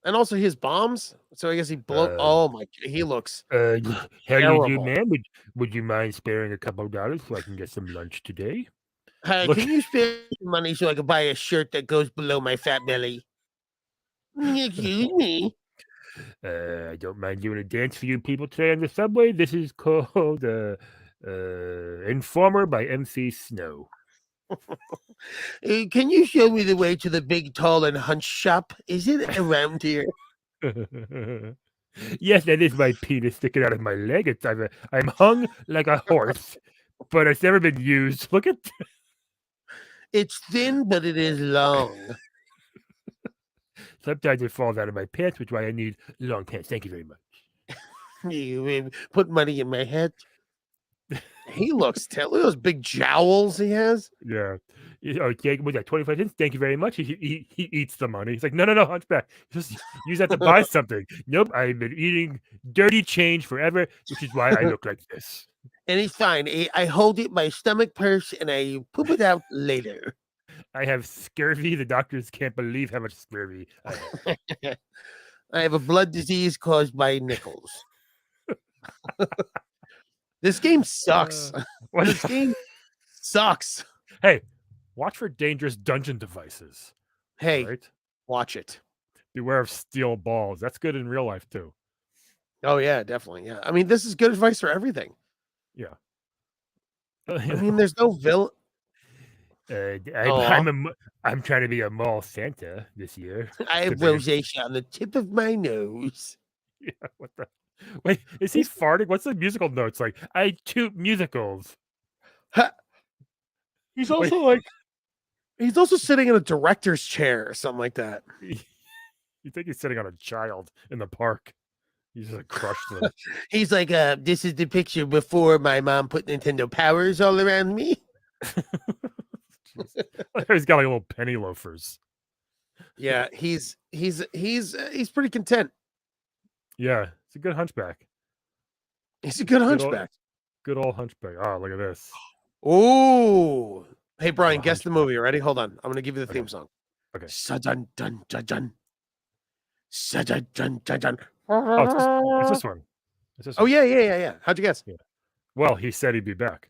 and also his bombs. So I guess he blow. Uh, Oh my, he looks uh, how do you do, terrible. man? Would you mind sparing a couple of dollars so I can get some lunch today? Hey, Look, can you spare money so I can buy a shirt that goes below my fat belly? Excuse me. I don't mind doing a dance for you people today on the subway. This is called Informer by MC Snow. Can you show me the way to the big, tall, and hunch shop? Is it around here? Yes, that is my penis sticking out of my leg. I'm hung like a horse, but it's never been used. Look at It's thin, but it is long. sometimes it falls out of my pants, which is why I need long pants. Thank you very much. You put money in my head. He looks terrible. Look at those big jowls he has. Yeah. Okay, was that 25 cents? Thank you very much. He eats the money. He's like, no, Hunchback. Just use that to buy something. Nope, I've been eating dirty change forever, which is why I look like this. And he's fine. I hold it in my stomach purse and I poop it out later. I have scurvy. The doctors can't believe how much scurvy I have. I have a blood disease caused by nickels. This game sucks. This game sucks. Hey, watch for dangerous dungeon devices. Hey, Right? watch it. Beware of steel balls. That's good in real life too. Oh yeah, definitely. Yeah. I mean, this is good advice for everything. Yeah. I mean, there's no villain. Aw. I'm trying to be a mall Santa this year. I have rosacea on the tip of my nose. Yeah, what the wait, is he farting? What's the musical notes like? I toot musicals. He's Wait. also like he's also sitting in a director's chair or something like that. You think he's sitting on a child in the park. He's just like crushed them. He's like, this is the picture before my mom put Nintendo Powers all around me. He's got like little penny loafers. Yeah, he's pretty content. Yeah, it's a good hunchback. He's a good hunchback. Good old hunchback. Oh, look at this. Oh, hey Brian, guess the Hunchback. movie. Ready? Hold on. I'm gonna give you the theme Okay. song. Okay. Sa-dun, dun, dun, dun. Sa-dun, dun, dun, dun. Oh, it's this one. It's this Oh one. yeah. How'd you guess? Yeah. Well, he said he'd be back.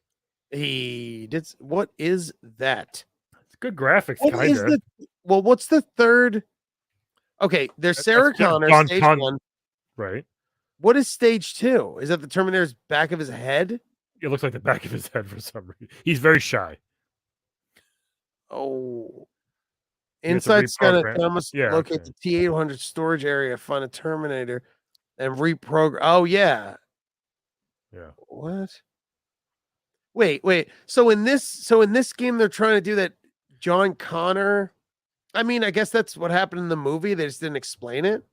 He did. What is that? It's good graphics, What is kinda. well, what's the third? Okay, there's Sarah That's John Connor, stage Con 1. right. What is stage 2? Is that the Terminator's back of his head? It looks like the back of his head for some reason. He's very shy. Oh. He has to Inside scanner, reprogram. Thomas, Yeah, locate okay. the T800 storage area, find a Terminator, and reprogram. Oh yeah. Yeah. What? Wait. So in this game, they're trying to do that. John Connor. I mean, I guess that's what happened in the movie. They just didn't explain it.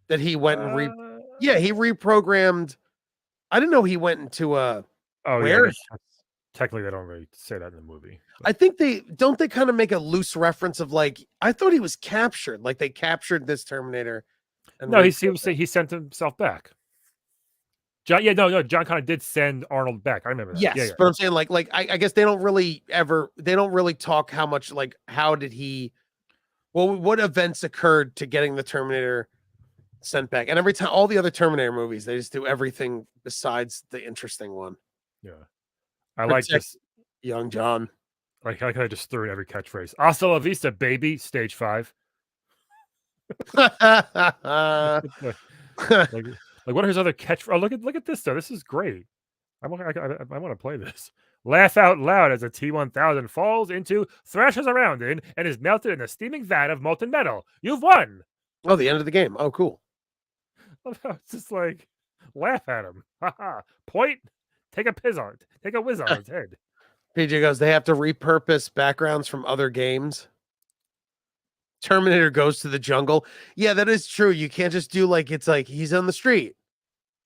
That he went and he reprogrammed. I didn't know he went into a. Oh, Where? yeah, technically, they don't really say that in the movie. I think they kind of make a loose reference of like I thought he was captured, like they captured this Terminator. And No, he sent himself back. John, yeah, no, John Connor did send Arnold back. I remember that. Yes, Yeah. but I'm saying like I guess they don't really talk how much like how did he what events occurred to getting the Terminator sent back. And every time all the other Terminator movies, they just do everything besides the interesting one. Yeah. I like this. Young John. Like I just threw in every catchphrase. Hasta la vista, baby. Stage 5. like what are his other catchphrases? Oh, look at this though. This is great. I want to play this. Laugh out loud as a T-1000 falls into, thrashes around in, and is melted in a steaming vat of molten metal. You've won! Oh, the end of the game. Oh, cool. It's just like, laugh at him. Haha. Point. Take a whiz on his head. PJ goes, they have to repurpose backgrounds from other games. Terminator goes to the jungle. Yeah, that is true. You can't just do like it's like he's on the street.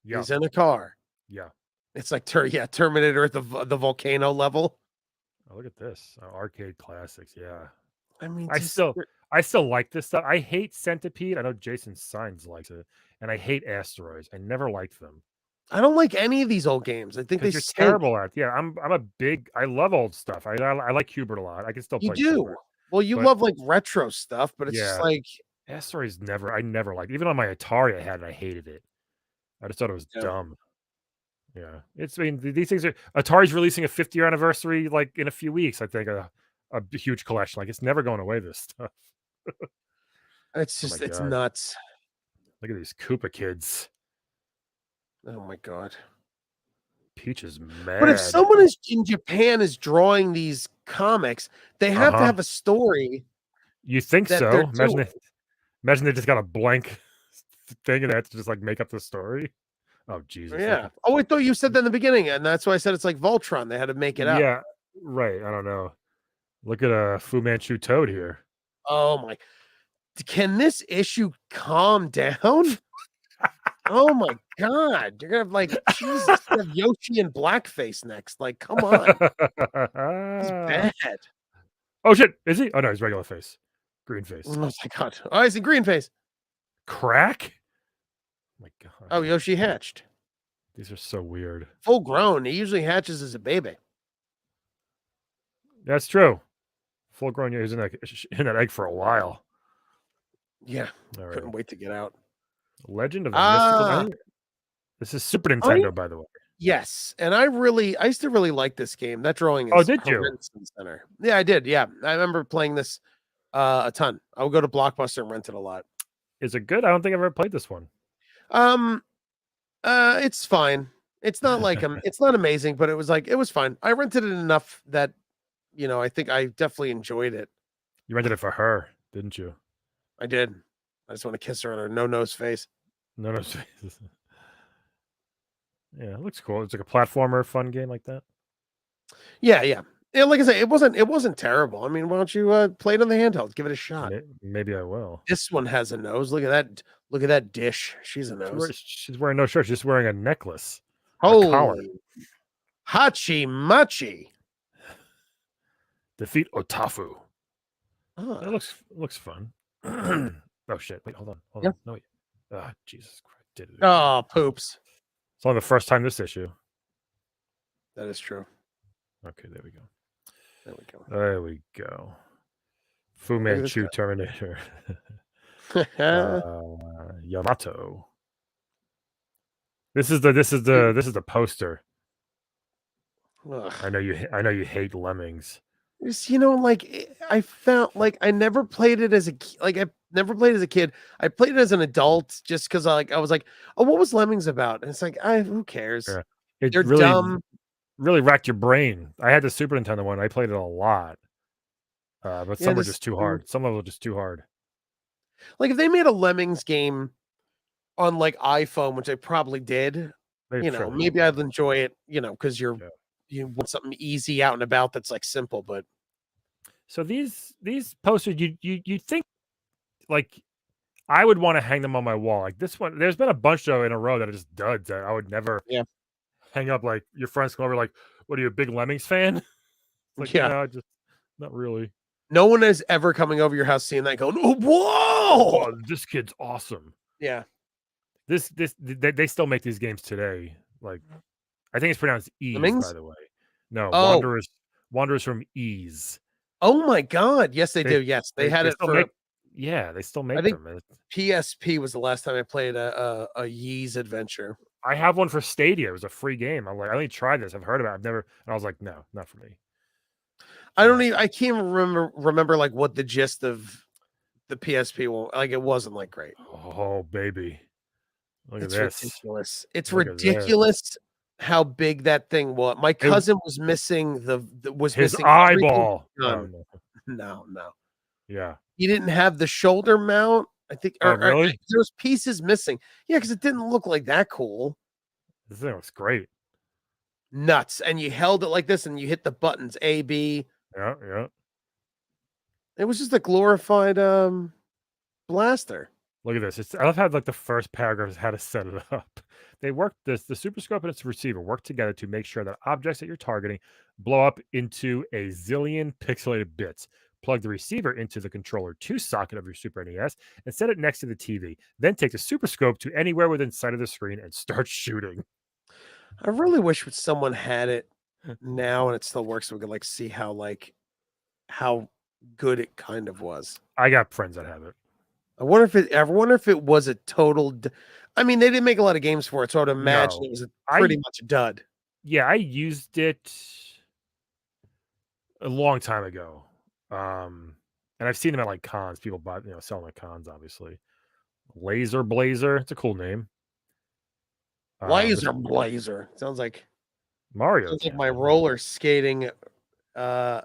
Yeah. He's in a car. Yeah. It's like Terminator at the volcano level. Oh, look at this. Arcade classics. Yeah. I mean, I still like this stuff. I hate Centipede. I know Jason Signs likes it, and I hate Asteroids. I never liked them I don't like any of these old games. I think they because you're stink. terrible at. Yeah, I love old stuff. I like Hubert a lot. I can still You play do. Hubert, Well, you but love like retro stuff, but it's just yeah, like, Asteroids I never liked. Even on my Atari, I had it. I hated it. I just thought it was yeah. dumb. Yeah, I mean, these things are Atari's releasing a 50-year anniversary like in a few weeks. I think a huge collection. Like it's never going away. This stuff. It's Oh my just it's god. nuts. Look at these Koopa kids. Oh my god. Peach is But if mad. someone is in Japan is drawing these comics, they have to Uh-huh. have a story You think that they're so? doing. Imagine they just got a blank thing and they have to just like make up the story. Oh Jesus. Look Yeah. at Oh, I thought you said that in the beginning, and that's why I said it's like Voltron. They had to make it up. yeah, right. I don't know. Look at a Fu Manchu Toad here. Oh my. Can this issue calm down? Oh my god. You're gonna have like Jesus, you have Yoshi and Blackface next. Like, come on. This is bad. Oh shit. Is he? Oh no, he's regular face. Green Oh face. my god. Oh, I see green face. Crack? Oh my god. Oh, Yoshi hatched. These are so weird. Full grown. He usually hatches as a baby. That's true. Full grown, yeah, he's in that egg for a while. Yeah. All right. Couldn't wait to get out. Legend of the Mystical. Ah, This is Super I Nintendo, by the way. yes, and I used to really like this game. That drawing Oh, is did you? horrendous in center. Yeah, I did. Yeah, I remember playing this a ton. I would go to Blockbuster and rent it a lot. Is it good? I don't think I've ever played this one. Um, it's fine. It's not like it's not amazing, but it was fine. I rented it enough that I think I definitely enjoyed it. You rented it for her, didn't you? I did. I just want to kiss her on her no-nose face. No, no. Yeah, it looks cool. It's like a platformer, fun game like that. Yeah, yeah. Yeah, like I say, it wasn't terrible. I mean, why don't you play it on the handheld? Give it a shot. Maybe I will. This one has a nose. Look at that. Look at that dish. She's a nose. She's wearing no shirt. She's just wearing a necklace. A collar. Holy Hachi Machi. Defeat Otafu. Ah, That looks fun. Oh shit! Wait, hold on. Yeah. No, wait. Ah, Jesus Christ! Did it? oh, poops. It's only the first time this issue. That is true. Okay, there we go. There we go. There we go. Fu Look at this Manchu Terminator. guy. Yamato. This is the poster. Ugh. I know you hate lemmings. Just, I felt like I never played it as a I never played as a kid. I played it as an adult just because I was like, oh, what was Lemmings about? And it's like, who cares? Yeah. It They're really dumb. really racked your brain. I had the Super Nintendo one. I played it a lot. But Yeah, some were just too hard. Some of them were just too hard. Like if they made a Lemmings game on like iPhone, which I probably did, maybe I'd enjoy it, because you want something easy out and about that's like simple, but so these posters you think like I would want to hang them on my wall. Like this one, there's been a bunch though in a row that are just duds that I would never hang up. Like your friends come over, like, what are you, a big Lemmings fan? Like, no, just not really. No one is ever coming over your house seeing that going, oh, whoa! Oh, this kid's awesome. Yeah. They still make these games today. Like, I think it's pronounced Ease, Lemmings? by the way. No, Oh. Wanderers from Ease. Oh my God. Yes, they do. Yes. They had it for they still make them. them. PSP was the last time I played a Yeez adventure. I have one for Stadia. It was a free game. I'm like, I only tried this. I've heard about it. I've never, and I was like, no, not for me. I can't remember like what the gist of the PSP one, like it wasn't like great. Oh baby. Look at this. Ridiculous. It's ridiculous. how big that thing was. My It cousin was missing was his missing everything eyeball. but the Oh, gun. no. No, no. Yeah. He didn't have the shoulder mount, I think, Oh, or really? there was pieces missing. Yeah, because it didn't look like that cool. This thing looks great. Nuts. And you held it like this and you hit the buttons A, B. Yeah, yeah. It was just a glorified blaster. Look at this. I love how like the first paragraph is how to set it up. They work the super scope and its receiver work together to make sure that objects that you're targeting blow up into a zillion pixelated bits. Plug the receiver into the controller 2 socket of your Super NES and set it next to the TV. Then take the super scope to anywhere within sight of the screen and start shooting. I really wish someone had it now and it still works so we could like see how good it kind of was. I got friends that have it. I wonder if it was a total I mean, they didn't make a lot of games for it, so I'd imagine No. it was a pretty I much a dud. Yeah, I used it a long time ago. And I've seen them at like cons. People buy, selling at cons, obviously. Laser Blazer. It's a cool name. This Laser Blazer. Mario Sounds like my canon. roller skating roller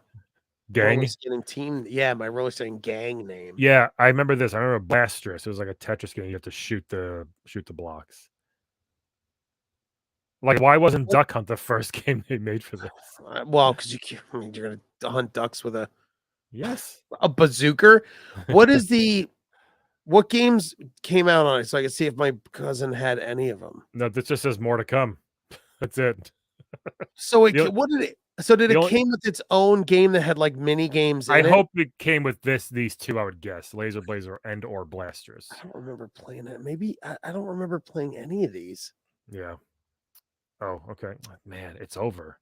Gang. skating team. Yeah, my roller skating gang name. Yeah, I remember this. I remember Blastress. It was like a Tetris game. You have to shoot the blocks. Like, why wasn't What? Duck Hunt the first game they made for this? Well, because I mean, you're gonna hunt ducks with Yes. a bazooka. What games came out on it so I could see if my cousin had any of them? No, this just says more to come. That's it. So The o- did the it only came with its own game that had like mini games I in it? hope it came with these two, I would guess. Laser Blazer and or Blastress. I don't remember playing it. Maybe I don't remember playing any of these. Yeah. Oh, okay. Man, it's over.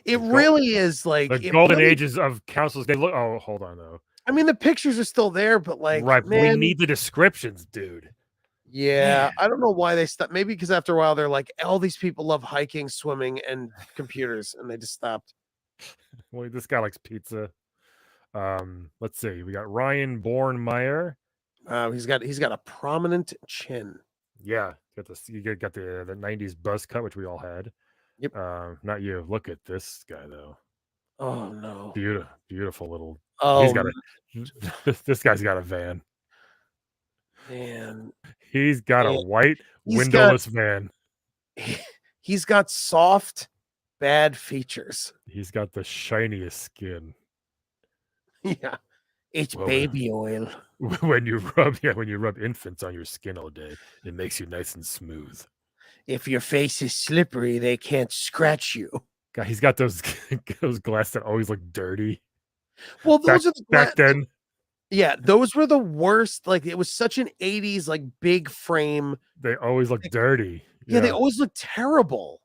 It The go really is the like it golden really ages of councils. They look. Oh, hold on though. I mean the pictures are still there, but like, Right, we man, need the descriptions, dude. yeah, Man, I don't know why they stopped. Maybe because after a while they're like, all these people love hiking, swimming, and computers, and they just stopped. well, this guy likes pizza. Let's see. We got Ryan Bornmeyer. He's got a prominent chin. Yeah, got the '90s buzz cut, which we all had. Yep. Not you. Look at this guy though. Oh no. Beautiful little. He's Oh got a. This guy's got a van. man. He's got a Man. white He's got windowless van. he's got soft, bad features. He's got the shiniest skin. Yeah. It's Well, baby oil. when you rub infants on your skin all day, it makes you nice and smooth. If your face is slippery, they can't scratch you. God, he's got those those glasses that always look dirty. Well, Back those are back then, yeah, those were the worst. Like it was such an 80s like big frame. they always look dirty. Yeah, they Yeah. always look terrible.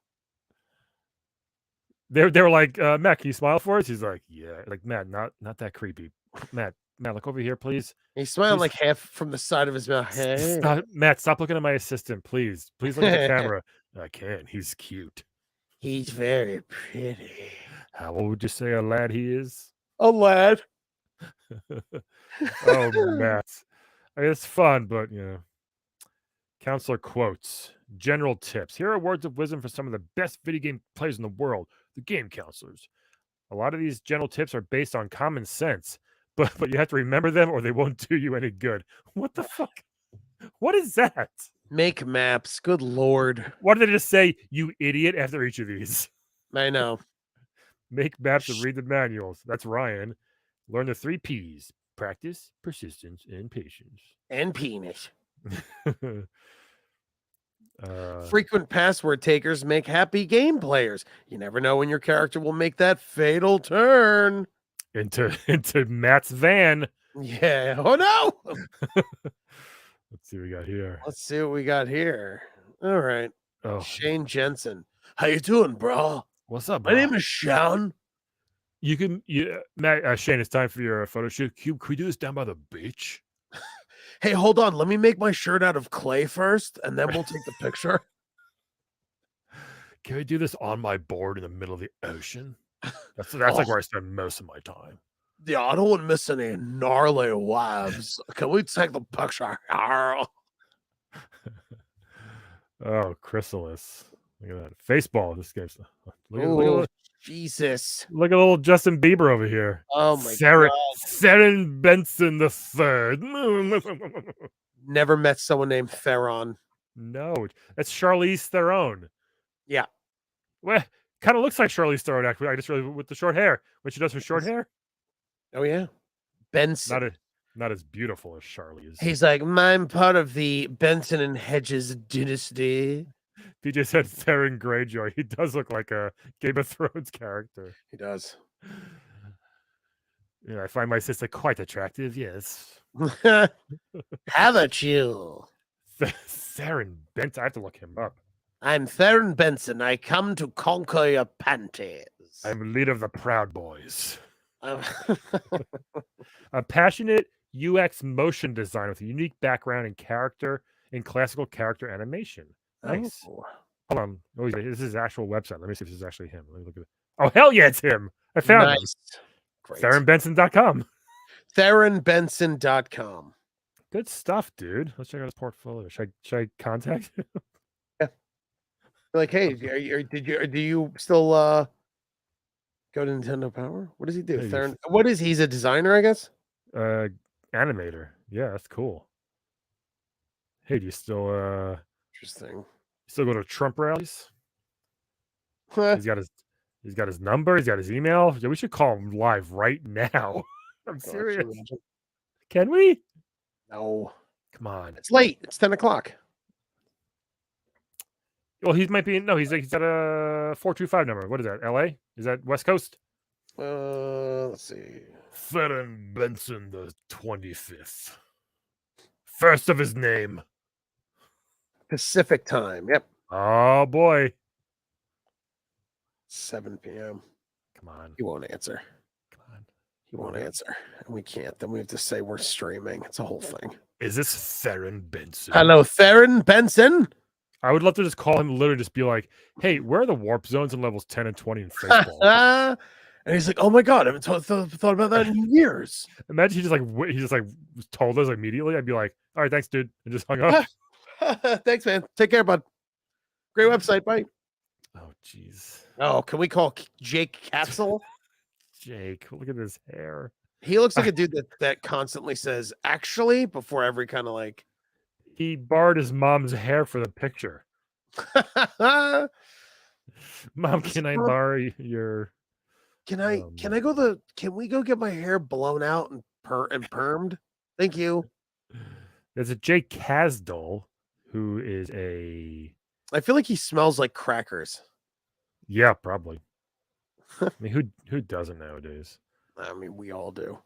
They were like, Matt, can you smile for us? He's like, yeah. Like, Matt, not that creepy. Matt, look over here, please. He's smiling Please like half from the side of his mouth. Hey. stop, Matt, stop looking at my assistant, please. Please look at the camera. I can't. He's cute. He's very pretty. How old would you say a lad he is? A lad. Oh, Matt. I mean, it's fun, but Counselor quotes, general tips. Here are words of wisdom for some of the best video game players in the world, the game counselors. A lot of these general tips are based on common sense, but you have to remember them or they won't do you any good. What the fuck? What is that? Make maps. Good lord. Why did they just say, you idiot, after each of these? I know. Make maps and read the manuals. That's Ryan. Learn the 3 Ps. Practice, persistence, and patience. And penis. uh, Frequent password takers make happy game players. You never know when your character will make that fatal turn. into Matt's van. Yeah. Oh no. Let's see what we got here. Let's see what we got here. All right. Oh, Shane Jensen. How you doing, bro? what's up, My bro? name is Sean. Matt, Shane, it's time for your photo shoot. Can we do this down by the beach? Hey, hold on. Let me make my shirt out of clay first, and then we'll take the picture. Can we do this on my board in the middle of the ocean? That's like where I spend most of my time. Yeah, I don't want to miss any gnarly waves. Can we take the picture? Oh, Chrysalis. Look at that. Faceball. This guy's Oh, Jesus. look at little Justin Bieber over here. Oh my God. Saren Benson the third. Never met someone named Theron. No, that's Charlize Theron. Yeah. Well, kind of looks like Charlize Theron actually. I just really with the short hair when she does her short hair. Oh yeah. Benson. Not as beautiful as Charlize. He's like, I'm part of the Benson and Hedges dynasty. PJ said Theron Greyjoy. He does look like a Game of Thrones character. He does. Yeah, I find my sister quite attractive. Yes. How about you? Theron Benson. I have to look him up. I'm Theron Benson. I come to conquer your panties. I'm leader of the Proud Boys. Um, A passionate UX motion designer with a unique background in classical character animation. Nice. Oh. Hold on. Oh, this is his actual website. Let me see if this is actually him. Let me look at it. Oh, hell yeah, it's him. I found him. Great. TheronBenson.com. TheronBenson.com. Good stuff, dude. Let's check out his portfolio. Should I contact him? Yeah. Like, hey, do you still go to Nintendo Power? What does he do? Hey, Theron, what is he's a designer, I guess? Animator. Yeah, that's cool. Hey, do you still Interesting. still go to Trump rallies? He's got his number, he's got his email. Yeah, we should call him live right now. I'm serious. Can we? No. Come on. It's late. It's 10 o'clock. Well, he's got a 425 number. What is that? LA? Is that West Coast? Let's see. Theron Benson the 25th. First of his name. Pacific time. Yep. Oh boy. 7 p.m. Come on. He won't answer. Come on. He won't answer. And we can't. Then we have to say we're streaming. It's a whole thing. Is this Theron Benson? Hello, Theron Benson. I would love to just call him, literally just be like, hey, where are the warp zones in levels 10 and 20 in Faceball? And he's like, oh my God, I haven't thought about that in years. Imagine he just told us immediately. I'd be like, all right, thanks, dude. And just hung up. Thanks, man. Take care, bud. Great website. Bye. Oh, jeez. Oh, can we call Jake Capsule? Jake, look at his hair. He looks like a dude that constantly says, actually, before every kind of like. He borrowed his mom's hair for the picture. Mom, can I borrow your... Can we go get my hair blown out and permed? Thank you. There's a Jake Casdol who is I feel like he smells like crackers. Yeah, probably. I mean, who doesn't nowadays? I mean, we all do.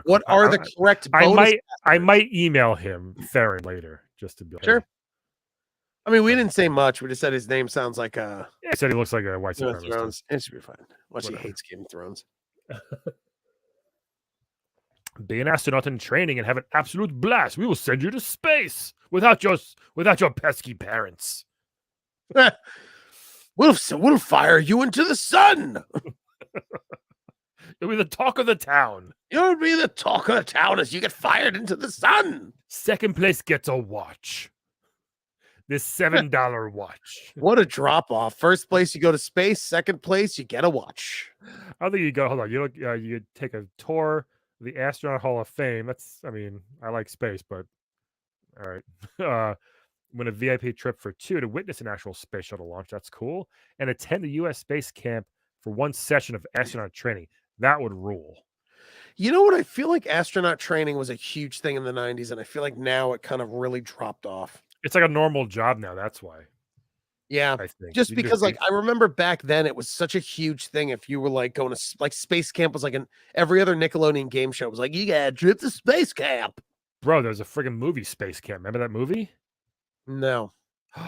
What are the correct bonus I might email him Theron later just to be like, sure. I mean, we didn't say much. We just said his name sounds like a. Yeah, I said he looks like a white supremacist. It should be fine. He hates Game of Thrones. Be an astronaut in training and have an absolute blast. We will send you to space without your pesky parents. We'll fire you into the sun. You'll be the talk of the town. You'll be the talk of the town as you get fired into the sun. Second place gets a watch. This $7 watch. What a drop off. First place, you go to space. Second place, you get a watch. I think you go, hold on. You take a tour of the Astronaut Hall of Fame. I like space, but all right. Win a VIP trip for 2 to witness an actual space shuttle launch. That's cool. And attend the U.S. Space Camp for 1 session of astronaut training. That would rule. You know what? I feel like astronaut training was a huge thing in the 90s, and I feel like now it kind of really dropped off. It's like a normal job now. That's why. Yeah. I think. Just because I remember back then it was such a huge thing. If you were like going to like space camp was like every other Nickelodeon game show was like, you got to trip to space camp. Bro, there's a friggin' movie, Space Camp. Remember that movie? No. You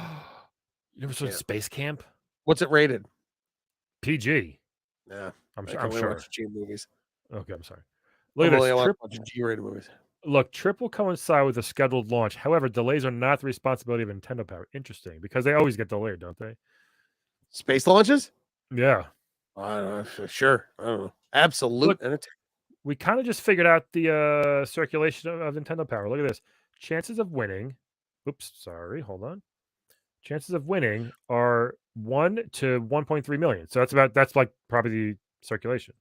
never saw Space Camp? What's it rated? PG. Yeah. I'm sure. Watch G movies. Okay, I'm sorry. Look at this. Watching G-rated movies. Look, trip will coincide with a scheduled launch. However, delays are not the responsibility of Nintendo Power. Interesting, because they always get delayed, don't they? Space launches? Yeah. I don't know. Sure. I don't know. Absolute entertainment. We kind of just figured out the circulation of Nintendo Power. Look at this. Chances of winning. Oops, sorry. Hold on. chances of winning are 1 to 1.3 million. So that's like probably the circulation,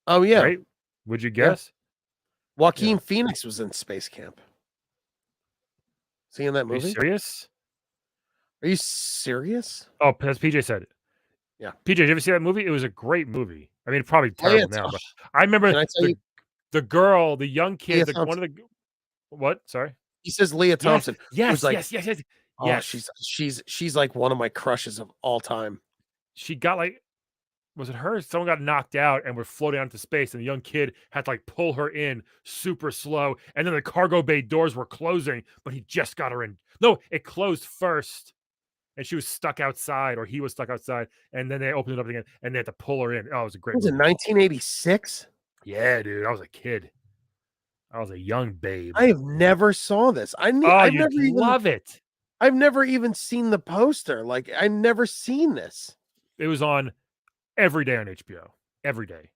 Oh yeah, right? Would you yeah. guess? Joaquin Yeah. Phoenix was in Space Camp. Seeing that Are you movie? serious? Are you serious? Oh, as PJ said, Yeah. PJ, did you ever see that movie? It was a great movie. I mean, probably Leah, terrible now, but I remember can I tell you, the girl, the young Leah kid, one Thompson? of the what? Sorry. He says Leah Yes, Thompson, who's yes, like, yes, yes, yes, oh, yes. she's like one of my crushes of all time. She got like, was it her? Someone got knocked out and were floating out into space, and the young kid had to like pull her in super slow, and then the cargo bay doors were closing, but he just got her in. No, it closed first, and she was stuck outside, or he was stuck outside, and then they opened it up again, and they had to pull her in. Oh, it was a great Was it movie. 1986? Yeah, dude, I was a kid. I was a young babe. I have never saw this. Oh, you'd love it. I've never even seen the poster. Like I never seen this. It was on every day on HBO. Every day.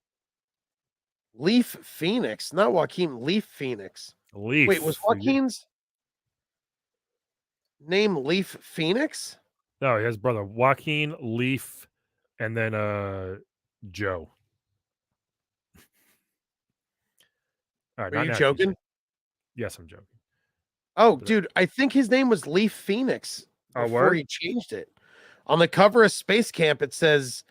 Leaf Phoenix, not Joaquin. Leaf Phoenix. Wait, was Leaf. Joaquin's name Leaf Phoenix? No, his brother Joaquin, Leaf, and then Joe. All right, Are not you now, PJ. joking? Yes, I'm joking. Oh, But, dude, I think his name was Leaf Phoenix before word? he changed it. On the cover of Space Camp, it says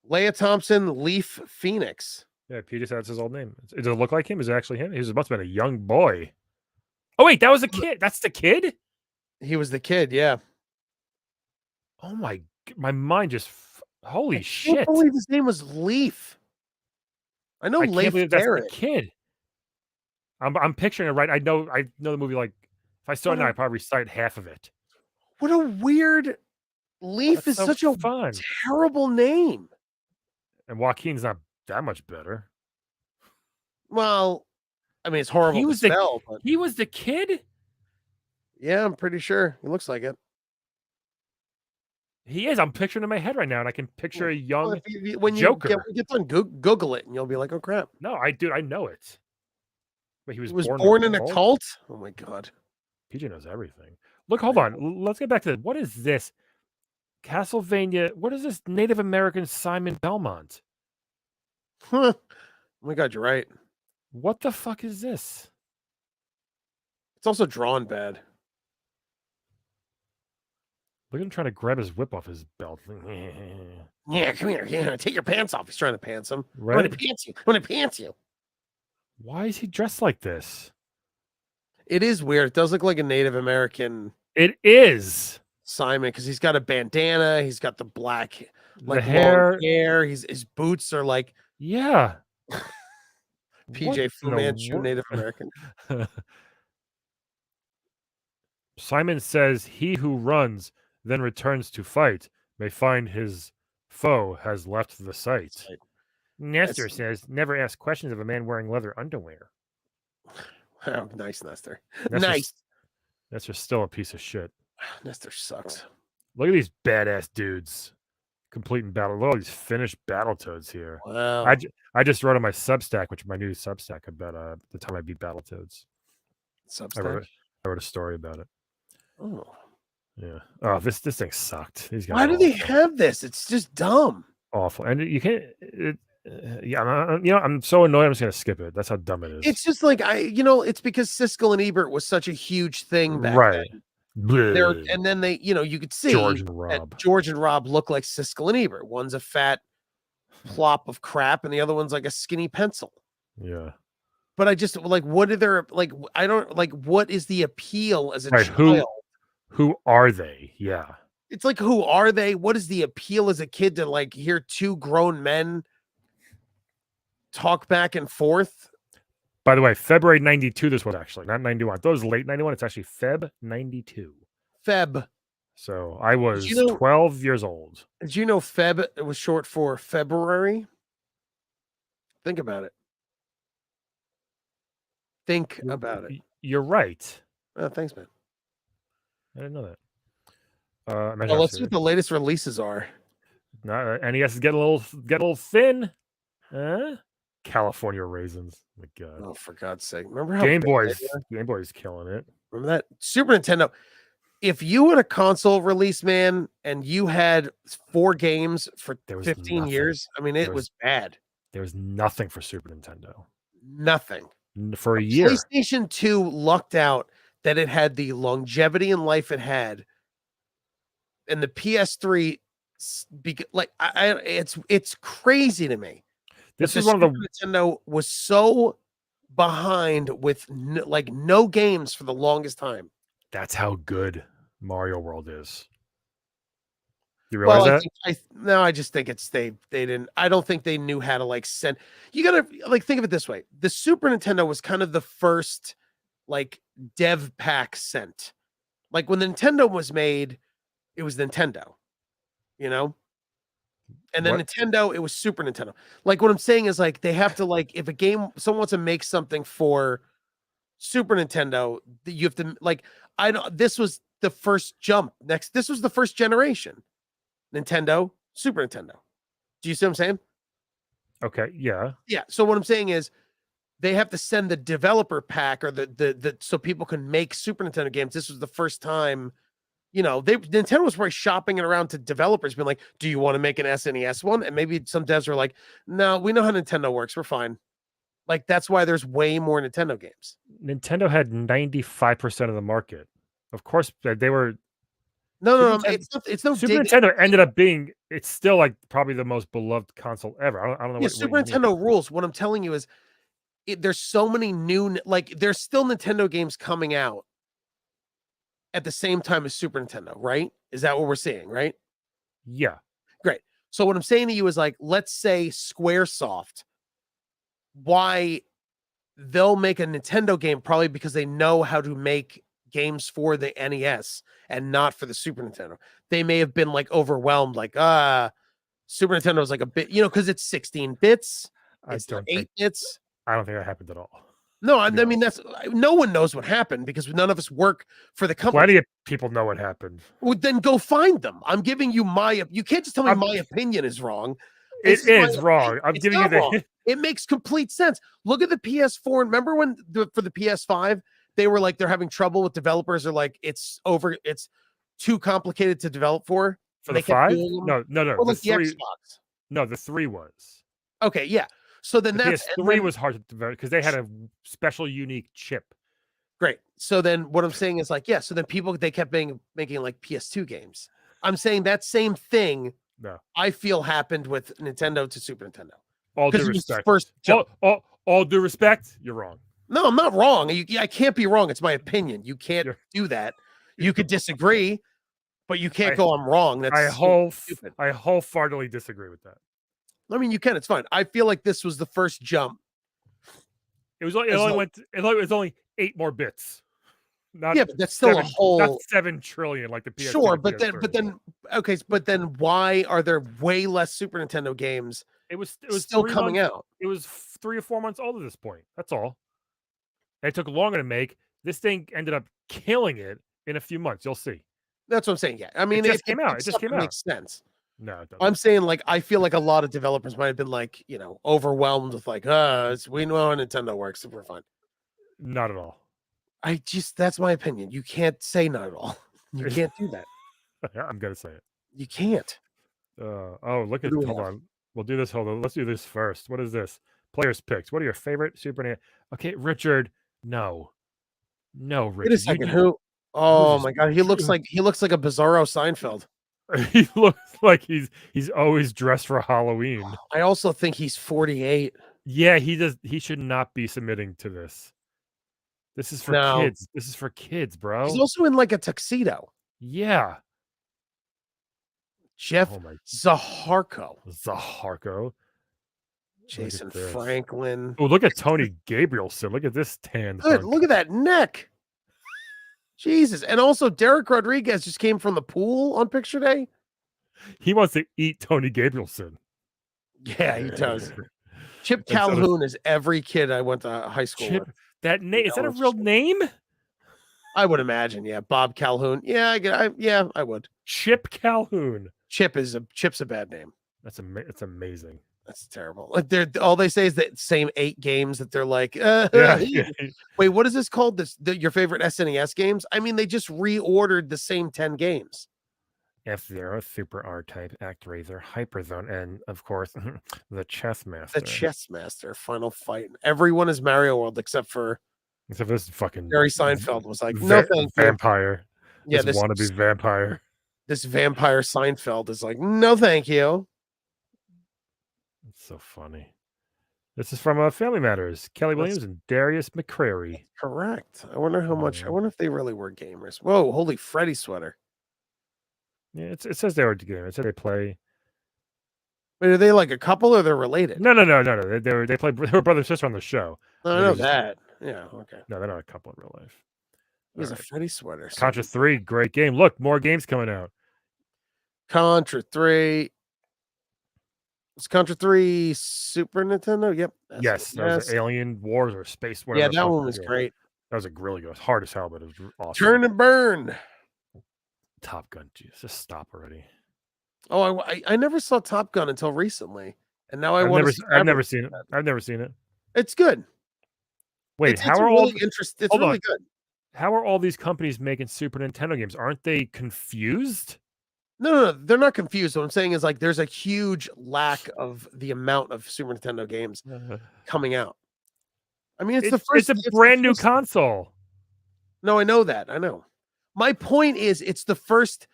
Leah Thompson, Leaf Phoenix. Yeah, PJ said that's his old name. Does it look like him? Is it actually him? He must have been a young boy. Oh wait, that was a kid. That's the kid. He was the kid, yeah. Oh my mind just. Holy I can't shit! believe his name was Leaf. I know I can't Leif believe that's the Garrett. kid. I'm picturing it right. I know the movie. Like if I saw it now, I'd probably recite half of it. What a weird Leaf That's is so such a fun. terrible name. And Joaquin's not that much better. Well, I mean, it's horrible to spell, but he was the kid. yeah, I'm pretty sure he looks like it. He is. I'm picturing in my head right now, and I can picture a young Well, when Joker. you get done, Google it, and you'll be like, "Oh crap!" No, I know it. But he He was was born born in a cult. Oh my god! PJ knows everything. Look, hold on. Let's get back to this. What is this? Castlevania. What is this? Native American Simon Belmont. Huh. Oh my god, you're right. What the fuck is this? It's also drawn bad. Look at him trying to grab his whip off his belt. Yeah, come here. Yeah, take your pants off. He's trying to pants him. Right? I'm gonna pants you. I'm gonna pants you. Why is he dressed like this? It is weird. It does look like a Native American It is. Simon because he's got a bandana. He's got the black, like hair. long hair. His boots are like Yeah. PJ Fu Manchu, Native American. Simon says, "He who runs, then returns to fight, may find his foe has left the site." Nestor says, "Never ask questions of a man wearing leather underwear." Oh, nice, Nestor. Nice. Nestor's still a piece of shit. Nestor sucks. Look at these badass dudes completing battle. Look at all these finished Battletoads here. Wow. I just wrote on my Substack, which is my new Substack, about the time I beat Battletoads. Substack? I wrote a story about it. Oh. Yeah. Oh, this thing sucked. These guys. Why do they have this? It's just dumb. Awful. And you can't. Yeah, I'm so annoyed. I'm just gonna skip it. That's how dumb it is. It's just like it's because Siskel and Ebert was such a huge thing back then. And then they, you could see George and Rob look like Siskel and Ebert. One's a fat plop of crap, and the other one's like a skinny pencil. Yeah. But I just like, what are their like? I don't like. What is the appeal as a child? Who are they? Yeah. It's like, who are they? What is the appeal as a kid to like hear two grown men talk back and forth? By the way, February 92, this was actually, not 91. I thought it was late 91. It's actually Feb 92. Feb. So I was 12 years old. Did you know Feb was short for February? Think about it. Think about it. You're right. Oh, thanks, man. I didn't know that. Let's see what the latest releases are. NES is getting a little thin. California Raisins. Oh my God. Oh, for God's sake! Remember how Game Boy's killing it. Remember that Super Nintendo? if you had a console release, man, and you had 4 games for There was 15 nothing. years, I mean, it was bad. There was nothing for Super Nintendo Nothing. for a The year. PlayStation 2 lucked out that it had the longevity in life it had, and the PS3 like it's crazy to me that This the is one of Super the. Nintendo was so behind with like no games for the longest time. That's how good Mario World is. You realize Well, I that? think I just think it's they didn't. I don't think they knew how to like send. You gotta like think of it this way: the Super Nintendo was kind of the first like dev pack sent. Like when Nintendo was made, it was Nintendo, you know, and then What? Nintendo, it was Super Nintendo. Like what I'm saying is like they have to like if a game someone wants to make something for Super Nintendo, you have to like I don't. This was the first jump. Next, this was the first generation. Nintendo, Super Nintendo. Do you see what I'm saying? Okay, yeah. Yeah. So what I'm saying is they have to send the developer pack or the so people can make Super Nintendo games. This was the first time, Nintendo was probably shopping it around to developers, being like, "Do you want to make an SNES one?" And maybe some devs were like, "No, we know how Nintendo works. We're fine." Like that's why there's way more Nintendo games. Nintendo had 95% of the market. Of course, they were No, Super no, no. Nintendo. It's no Super dig at Nintendo ended Nintendo. up being. It's still like probably the most beloved console ever. I don't know Yeah, what Super you mean. Nintendo rules. What I'm telling you is, there's so many new like there's still Nintendo games coming out at the same time as Super Nintendo, right? Is that what we're seeing, right? Yeah, Great. So what I'm saying to you is like, let's say Squaresoft, why they'll make a Nintendo game probably because they know how to make games for the NES and not for the Super Nintendo. They may have been like overwhelmed, like, Super Nintendo is like a bit, because it's 16 bits, I it's not don't think 8 bits. I don't think that happened at all. No, I To be mean, honest, that's no one knows what happened because none of us work for the company. plenty of people know what happened. Well, then go find them. I'm giving you you can't just tell me I'm, my opinion is wrong. This it is my is opinion. wrong. I'm It's giving you not wrong. the. It makes complete sense. Look at the PS4. Remember when for the PS5, they were like, they're having trouble with developers are like, it's too complicated to develop for. For And the they kept 5? doing them. No, no, no. Or The like the 3. Xbox. No, the 3 was. Okay, yeah. So then The that's and PS3 then was hard to develop because they had a special unique chip. great. So then what I'm saying is like, yeah, so then people they kept making like PS2 games. I'm saying that same thing No. I feel happened with Nintendo to Super Nintendo. All due Because it was the respect. first jump. All due respect, you're wrong. No, I'm not wrong. I can't be wrong. It's my opinion. You can't You're, do that. you're You could wrong. disagree, but you can't I go, I'm wrong. That's so stupid. I wholeheartedly disagree with that. I mean, you can. It's fine. I feel like this was the first jump. It As only like, went it was only 8 more bits. Not yeah, but that's still a not whole 7 trillion like the PS2 sure. to But then, PS3. okay. But then, why are there way less Super Nintendo games It was still 3 coming months. out? It was 3 or 4 months old at this point. That's all. And it took longer to make. This thing ended up killing it in a few months. You'll see. That's what I'm saying. Yeah, I It mean, if just they came out. It fix just stuff, came it out. makes sense. No, it I'm doesn't. saying, like, I feel like a lot of developers might have been like, overwhelmed with like, we know how Nintendo works, so we're fine. Not at all. That's my opinion. You can't say not at all. You can't do that. I'm gonna say it. You can't. Look What at do we hold have? on. We'll do this. Hold on. Let's do this first. What is this? Players picks. What are your favorite Super Nintendo? Okay, Richard. No, no, Wait a Richard. second. Who? Who's Oh this? my god, he looks like a Bizarro Seinfeld. He looks like he's always dressed for Halloween. I also think he's 48. Yeah, he does. He should not be submitting to this. This is for No, kids. This is for kids, he's bro. also in like a tuxedo. Yeah. Jeff Oh my Zaharko, Zaharko. Look at Jason this. Franklin. Oh, look at Tony Gabrielson. Look at this tan Good. hunk. Look at that neck. Jesus. And also, Derek Rodriguez just came from the pool on picture day. He wants to eat Tony Gabrielson. Yeah, he does. Chip And so does Calhoun is every kid I went to high school with. Chip. That name is that a Elementary real school. name? I would imagine, yeah. Bob Calhoun. Yeah, I would. Chip Calhoun. Chip's a bad name. That's amazing. That's terrible. Like all they say is that same 8 games that they're like, Yeah. wait, what is this called? Your favorite SNES games? I mean, they just reordered the same 10 games. F-Zero, Super R-Type, ActRaiser, Hyperzone, and of course, the Chess Master. The Chess Master, Final Fight. Everyone is Mario World except for this fucking Jerry Seinfeld was like, no, thank you. vampire. Yeah, this wannabe vampire. This vampire Seinfeld is like, no, thank you. It's so funny. This is from Family Matters. Kelly Williams and Darius McCrary. Correct. I wonder how much. I wonder if they really were gamers. Whoa, holy Freddy sweater. Yeah, it says they were together. It said they play. Wait, are they like a couple or they're related? No. They play. They were brother and sister on the show. I know that. Yeah. Okay. No, they're not a couple in real life. He has a Freddy sweater. Contra 3, great game. Look, more games coming out. Contra 3. It's Contra 3 Super Nintendo? Yep. Yes, that was Alien Wars or Space Wars. Yeah, that one was great. That was a really good. Hard as hell, but it was awesome. Turn and burn. Top Gun. Jesus, just stop already. Oh, I never saw Top Gun until recently, and now I've never seen it. I've never seen it. It's good. Wait, how are really interesting? It's really good. How are all these companies making Super Nintendo games? Aren't they confused? No, they're not confused. What I'm saying is like there's a huge lack of the amount of Super Nintendo games coming out. I mean, it's a brand new console. No, I know that. I know. My point is, it's the first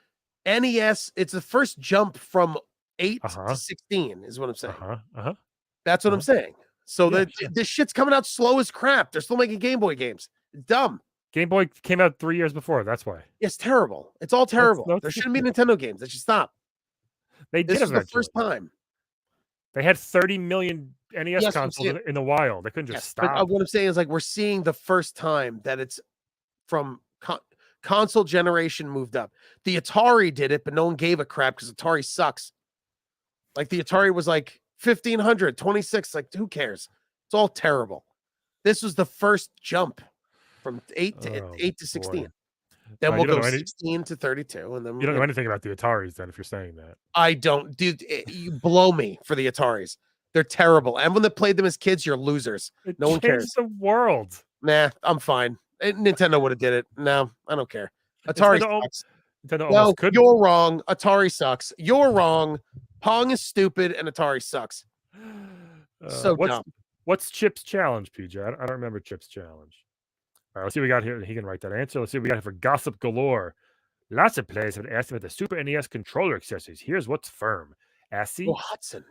NES. It's the first jump from 8 to 16. Is what I'm saying. That's what I'm saying. So this shit's coming out slow as crap. They're still making Game Boy games. It's dumb. Game Boy came out 3 years before. That's why. It's terrible. It's all terrible. There shouldn't be Nintendo games. They should stop. This is the first time. They had 30 million NES consoles in the wild. They couldn't just stop. But what I'm saying is like we're seeing the first time that it's from console generation moved up. The Atari did it, but no one gave a crap because Atari sucks. Like the Atari was like 1500, 26. Like who cares? It's all terrible. This was the first jump. From 8 to 16. Boy. Then we'll go 16 to 32. And then you don't know anything about the Ataris then if you're saying that. I don't. Dude, you blow me for the Ataris. They're terrible. Everyone that played them as kids, you're losers. No one cares. The world. Nah, I'm fine. Nintendo would have did it. No, I don't care. Atari sucks. No, you're wrong. Atari sucks. You're wrong. Pong is stupid and Atari sucks. So dumb. What's Chip's challenge, PJ? I don't remember Chip's challenge. All right, let's see what we got here. He can write that answer. Let's see what we got here for Gossip Galore. Lots of players have asked about the Super NES controller accessories. Here's what's firm. Hudson.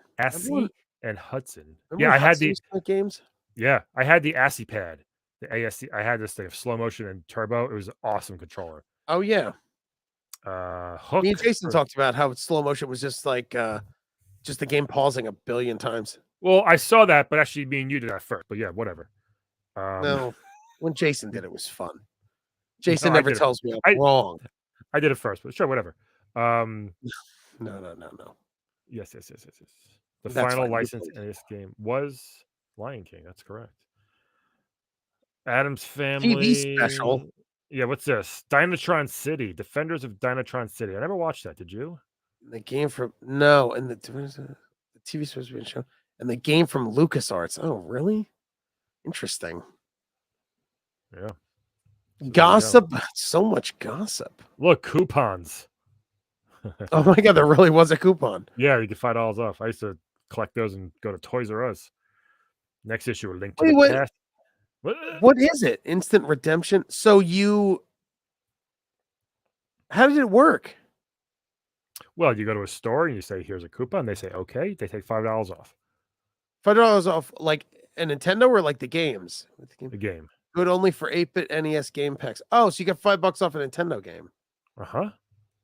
And Hudson. I had the games. Yeah, I had the ASCII pad. The ASC. I had this thing of slow motion and turbo. It was an awesome controller. Oh yeah. Hook. Me and Jason talked about how slow motion was just like just the game pausing a billion times. Well, I saw that, but actually me and you did that first. But yeah, whatever. No. When Jason did it was fun. Jason never tells me I'm wrong. I did it first, but sure, whatever. No. Yes. The final license in this game was Lion King. That's correct. Adam's Family TV special. Yeah, what's this? Dynatron City, Defenders of Dynatron City. I never watched that. Did you? The game from and the TV supposed to be a show, and the game from LucasArts. Oh, really? Interesting. Yeah. Gossip. So much gossip. Look, coupons. Oh my god, there really was a coupon. Yeah, you could $5 off. I used to collect those and go to Toys R Us. Next issue, a link to the past. What is it? Instant redemption. So how did it work? Well, you go to a store and you say, "Here's a coupon." They say, "Okay." They take $5 off. $5 off, like a Nintendo or like the games? The game. Good only for 8-bit NES game packs. Oh, so you get $5 off a Nintendo game. What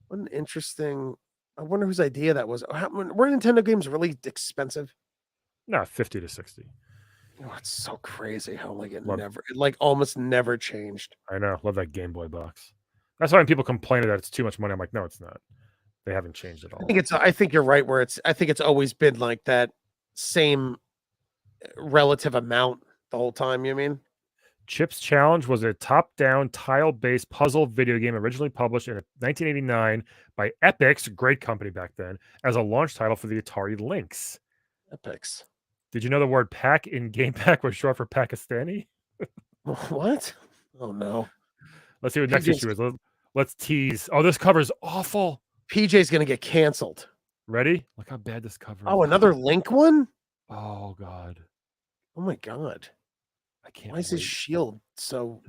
an interesting. I wonder whose idea that was. Were Nintendo games really expensive? No, 50 to 60. Oh, it's so crazy how it almost never changed. I know. Love that Game Boy box. That's why when people complain that it's too much money, I'm like, no, it's not. They haven't changed at all. I think you're right. I think it's always been like that same relative amount the whole time. You mean? Chip's Challenge was a top-down, tile-based puzzle video game originally published in 1989 by Epix, great company back then, as a launch title for the Atari Lynx. Epics. Did you know the word "pack" in Game Pack was short for Pakistani? What? Oh no. Let's see what next issue is. Let's tease. Oh, this cover's awful. PJ's gonna get canceled. Ready? Look how bad this cover is. Oh, another Link one? Oh god. Oh my god. I can't. Why is his shield so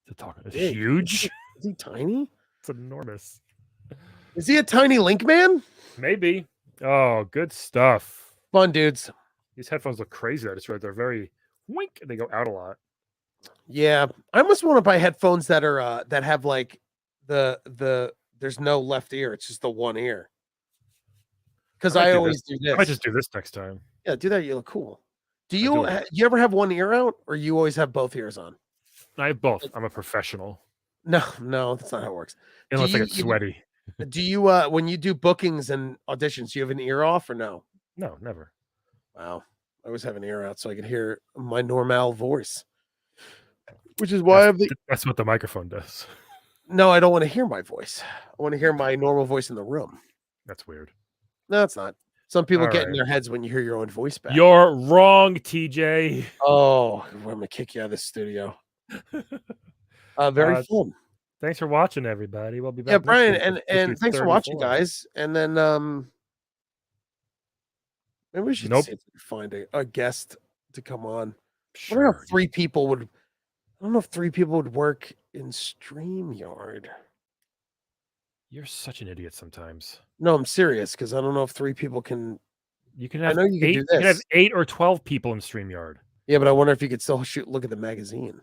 It's big? huge? Is he tiny? It's enormous. Is he a tiny Link man? Maybe. Oh, good stuff. Fun dudes. These headphones look crazy. I just read they're very wink. They go out a lot. Yeah, I almost want to buy headphones that are that have like the there's no left ear. It's just the one ear. Because I always do this. I might just do this next time. Yeah, do that. You look cool. Do you ever have one ear out, or you always have both ears on? I have both. I'm a professional. No, that's not how it works. Unless I get sweaty. Do you when you do bookings and auditions, do you have an ear off or no? No, never. Wow. I always have an ear out so I can hear my normal voice. Which is why that's what the microphone does. No, I don't want to hear my voice. I want to hear my normal voice in the room. That's weird. No, it's not. Some people get in their heads when you hear your own voice back. You're wrong, TJ. Oh, I'm gonna kick you out of the studio. Very fun. Thanks for watching, everybody. We'll be back. Yeah, Brian, and thanks for watching, guys. And then maybe we should see if we find a guest to come on. Sure. I don't know if 3 people would. I don't know if 3 people would work in StreamYard. You're such an idiot sometimes. No, I'm serious because I don't know if 3 people can. You can have. I know you can do this. You can have 8 or 12 people in StreamYard. Yeah, but I wonder if you could still look at the magazine.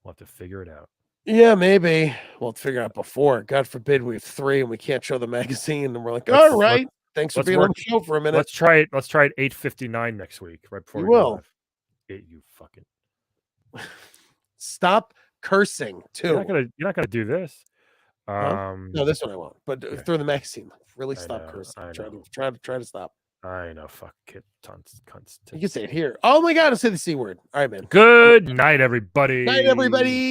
We'll have to figure it out. Yeah, maybe we'll figure out before. God forbid we have 3 and we can't show the magazine, and we're like, all right, thanks for being on the show for a minute. Let's try it. Let's try it 8:59 next week, right before we go live. 8, you fucking. Stop cursing too. You're not gonna do this. No, this one I won't. But through the magazine, really stop cursing. Try to stop. I know. Fuck it. Cunts. You can say it here. Oh my god, I'll say the C word. All right, man. Good night, everybody. Night, everybody.